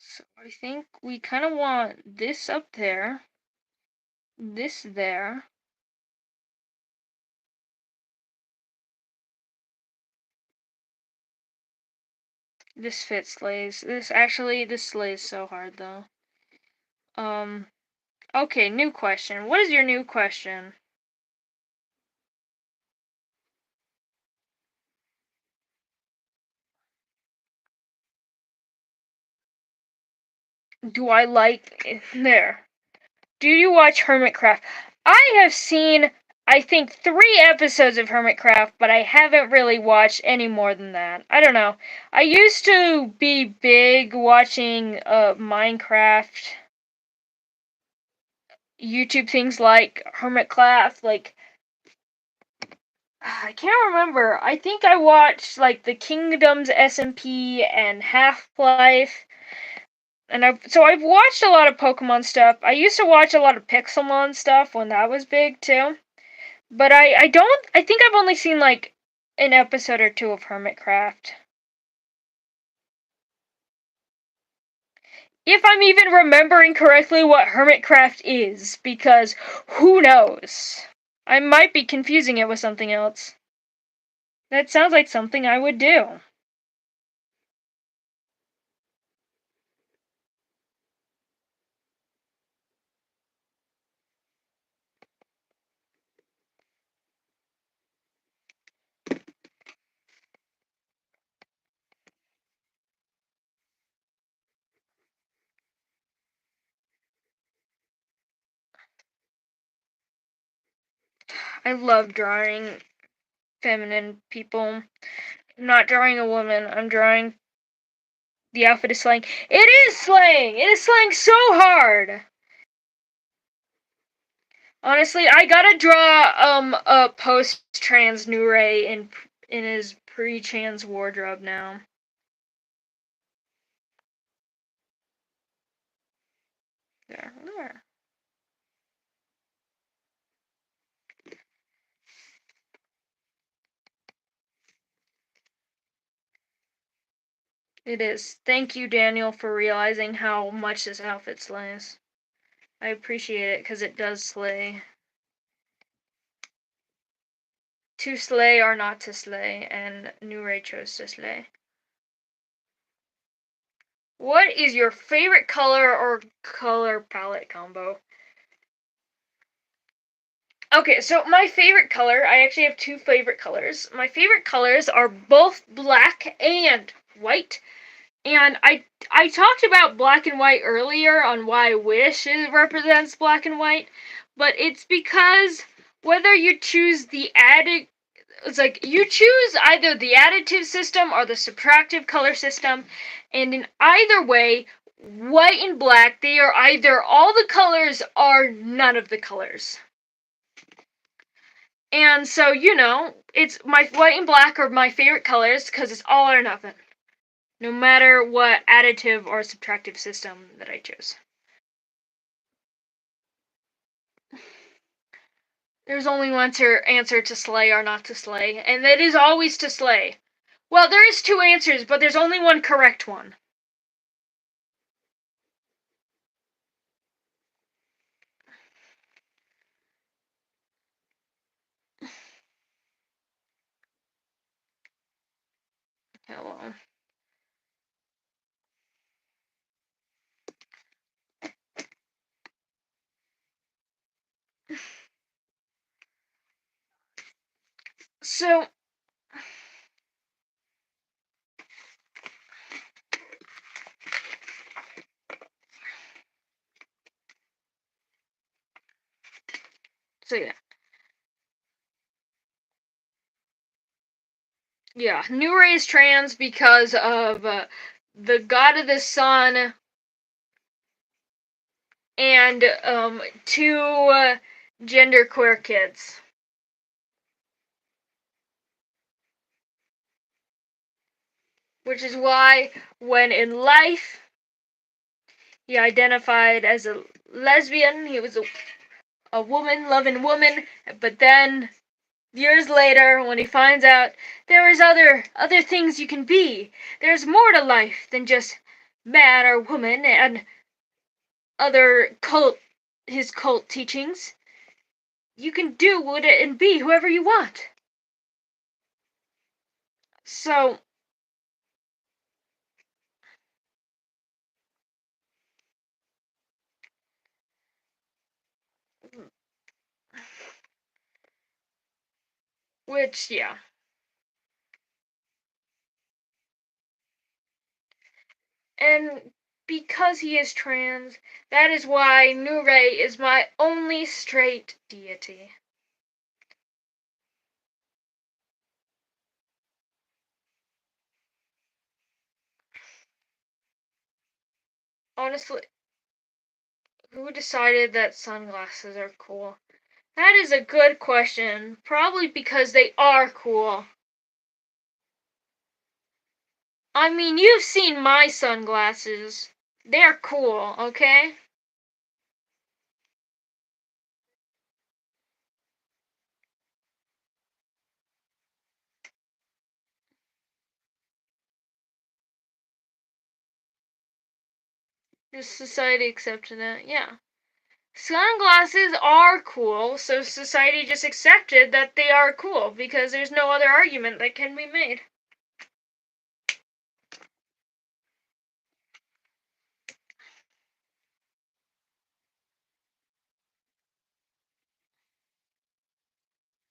[SPEAKER 1] So I think we kind of want this up there, this there. This fits slays. This slays so hard though. Okay, new question. What is your new question? Do I like there? Do you watch Hermitcraft? I have seen, I think, 3 episodes of Hermitcraft, but I haven't really watched any more than that. I don't know. I used to be big watching Minecraft, YouTube things like Hermitcraft, like I can't remember. I think I watched like the Kingdoms SMP and Half-Life. And I've watched a lot of Pokemon stuff. I used to watch a lot of Pixelmon stuff when that was big too. But I think I've only seen like an episode or 2 of Hermitcraft. If I'm even remembering correctly what Hermitcraft is, because who knows? I might be confusing it with something else. That sounds like something I would do. I love drawing feminine people. I'm not drawing a woman, I'm drawing the outfit is slaying. It is slaying! It is slaying so hard! Honestly, I gotta draw a post-trans Nuray in his pre-trans wardrobe now. There. It is. Thank you, Daniel, for realizing how much this outfit slays. I appreciate it because it does slay. To slay or not to slay, and Nuray chose to slay. What is your favorite color or color palette combo? Okay, so my favorite color, I actually have 2 favorite colors. My favorite colors are both black and white. And I talked about black and white earlier on why Wish represents black and white, but it's because whether you choose it's like you choose either the additive system or the subtractive color system, and in either way, white and black, they are either all the colors or none of the colors. And so, it's my white and black are my favorite colors because it's all or nothing. No matter what additive or subtractive system that I choose. There's only one answer to slay or not to slay, and that is always to slay. Well, there is 2 answers, but there's only one correct one. Hello. So yeah. Yeah, Nuray is trans because of the god of the sun and 2 genderqueer kids. Which is why when in life he identified as a lesbian, he was a woman loving woman, but then years later when he finds out there is other things you can be, there's more to life than just man or woman and other his cult teachings. You can do it and be whoever you want. So, which, yeah. And because he is trans, that is why Nuray is my only straight deity. Honestly, who decided that sunglasses are cool? That is a good question. Probably because they are cool. I mean, you've seen my sunglasses. They're cool, okay? Just society accepted it, yeah. Sunglasses are cool, so society just accepted that they are cool because there's no other argument that can be made.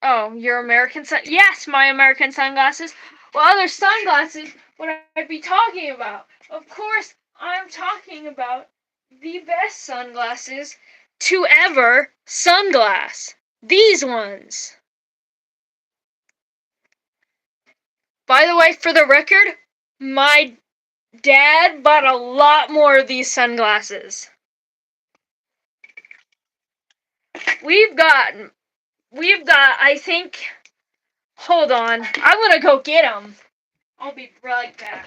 [SPEAKER 1] Oh, your American yes, my American sunglasses. What other sunglasses would I be talking about? Of course, I'm talking about the best sunglasses to ever sunglass. These ones. By the way, for the record, my dad bought a lot more of these sunglasses. We've got, I think, hold on. I'm gonna go get them. I'll be right back.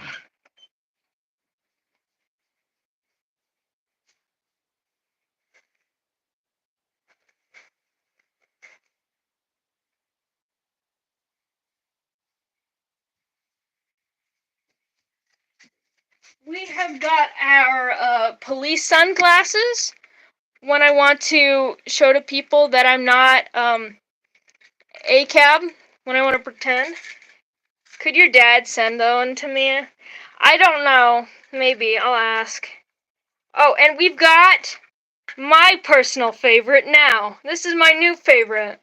[SPEAKER 1] We have got our police sunglasses when I want to show to people that I'm not a cab, when I want to pretend. Could your dad send one to me? I don't know. Maybe. I'll ask. Oh, and we've got my personal favorite now. This is my new favorite.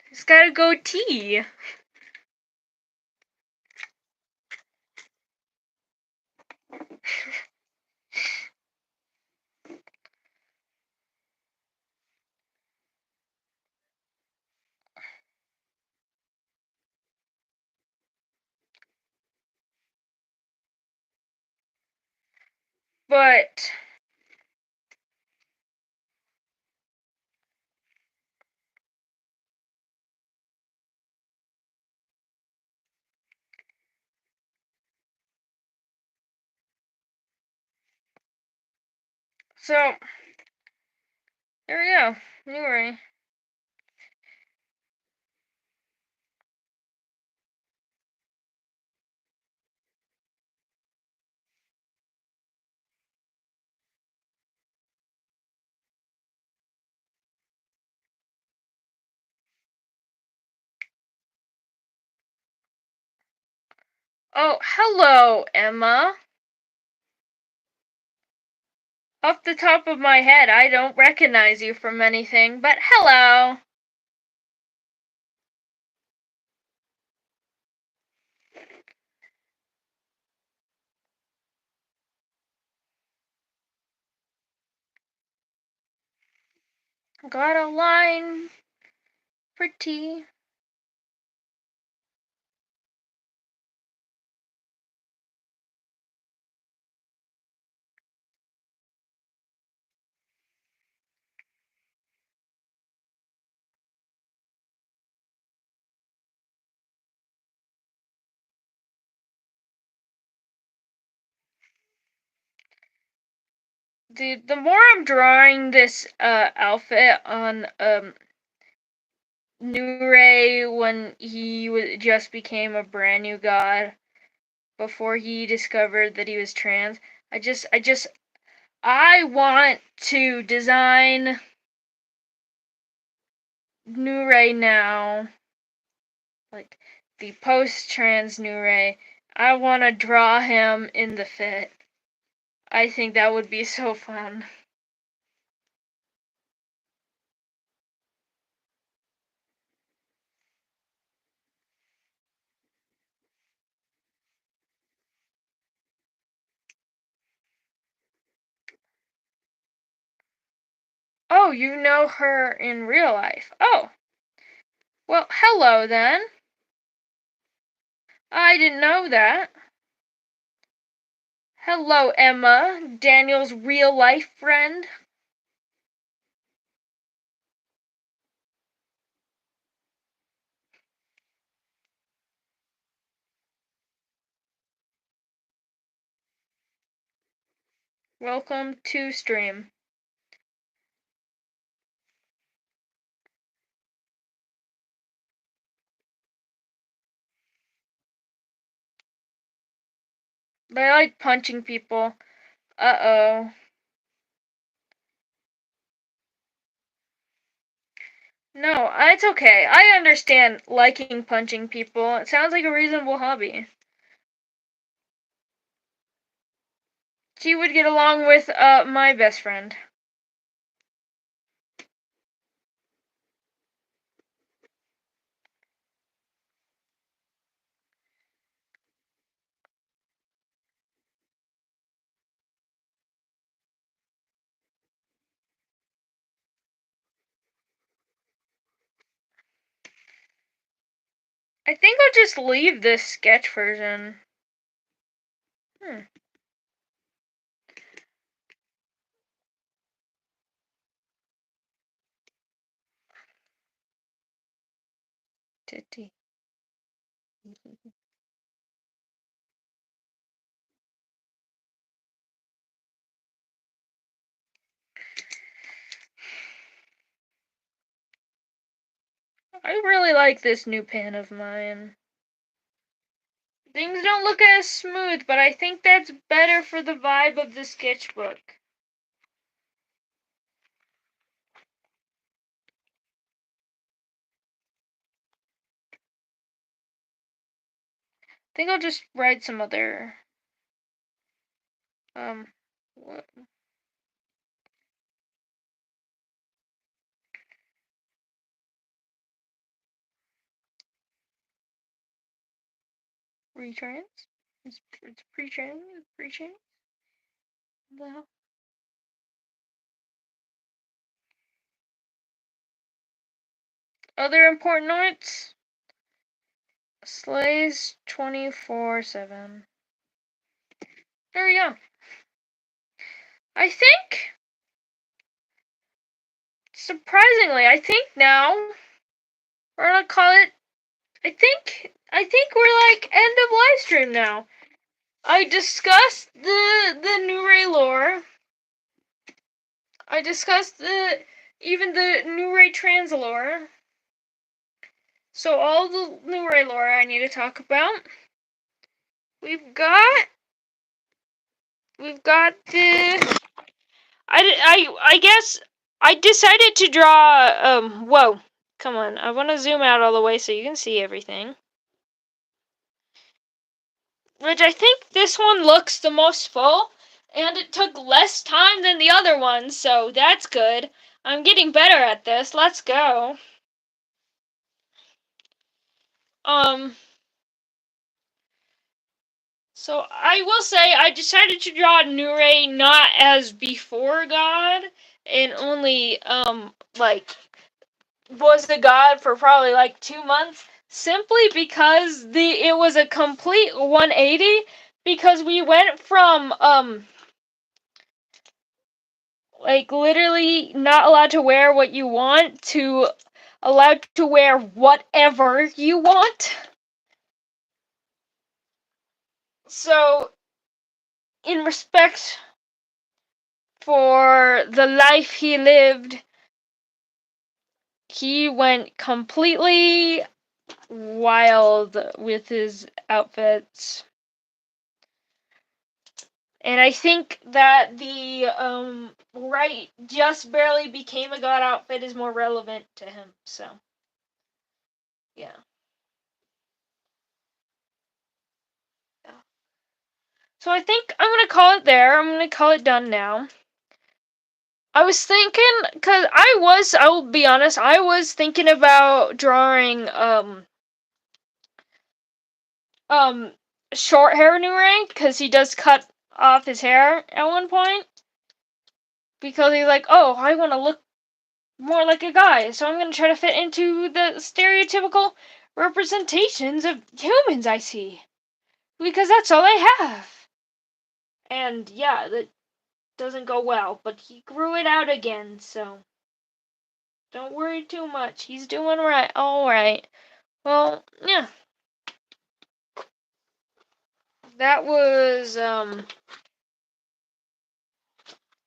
[SPEAKER 1] It's got a goatee. But so there we go. Nuray. Oh, hello, Emma. Off the top of my head, I don't recognize you from anything, but hello. Got a line for tea. the more I'm drawing this outfit on Nuray when he just became a brand new god before he discovered that he was trans, I want to design Nuray now, like the post-trans Nuray. I want to draw him in the fit. I think that would be so fun. Oh, you know her in real life. Oh. Well, hello then. I didn't know that. Hello, Emma, Daniel's real life friend. Welcome to stream. They like punching people. Uh-oh. No, it's okay. I understand liking punching people. It sounds like a reasonable hobby. She would get along with, my best friend. I think I'll just leave this sketch version. Titty. I really like this new pen of mine. Things don't look as smooth, but I think that's better for the vibe of the sketchbook. I think I'll just write some other, what? Retrans? It's pre-trans? Pre-trans? The hell? Other important notes? Slays 24/7. There we go. I think, surprisingly, I think now we're gonna call it. I think we're like end of live stream now. I discussed the Nuray lore. I discussed even the Nuray trans lore. So all the Nuray lore I need to talk about. We've got the. I guess I decided to draw. Whoa, come on! I want to zoom out all the way so you can see everything. Which I think this one looks the most full, and it took less time than the other one, so that's good. I'm getting better at this. Let's go. So I will say I decided to draw Nuray not as before God, and only like was a god for probably like 2 months, simply because it was a complete 180, because we went from like literally not allowed to wear what you want to allowed to wear whatever you want. So in respect for the life he lived, he went completely wild with his outfits. And I think that the right just barely became a god outfit is more relevant to him. So, yeah. So I think I'm going to call it there. I'm going to call it done now. I was thinking, because I will be honest, I was thinking about drawing, short hair Nuray, because he does cut off his hair at one point. Because he's like, oh, I want to look more like a guy, so I'm going to try to fit into the stereotypical representations of humans I see. Because that's all I have. And yeah, that doesn't go well, but he grew it out again, so don't worry too much. He's doing right. Alright. Well, yeah. That was,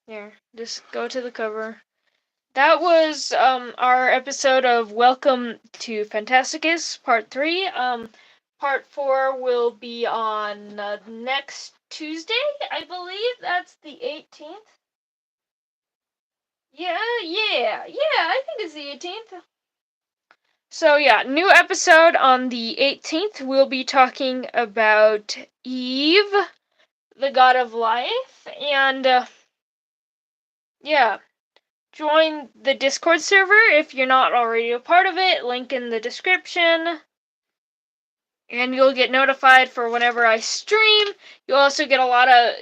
[SPEAKER 1] here, just go to the cover. That was, our episode of Welcome to Phantaticus, Part 3. Part 4 will be on next Tuesday, I believe. That's the 18th. Yeah, I think it's the 18th. So yeah, new episode on the 18th. We'll be talking about Eve, the god of life, and yeah, join the Discord server if you're not already a part of it. Link in the description. And you'll get notified for whenever I stream. You'll also get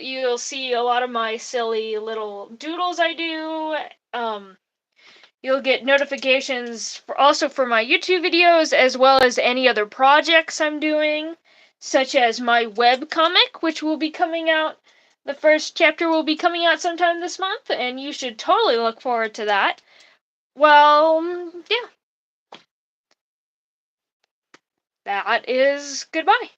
[SPEAKER 1] you'll see a lot of my silly little doodles I do. You'll get notifications also for my YouTube videos, as well as any other projects I'm doing, such as my webcomic, which will be coming out. The first chapter will be coming out sometime this month, and you should totally look forward to that. Well, yeah. That is goodbye.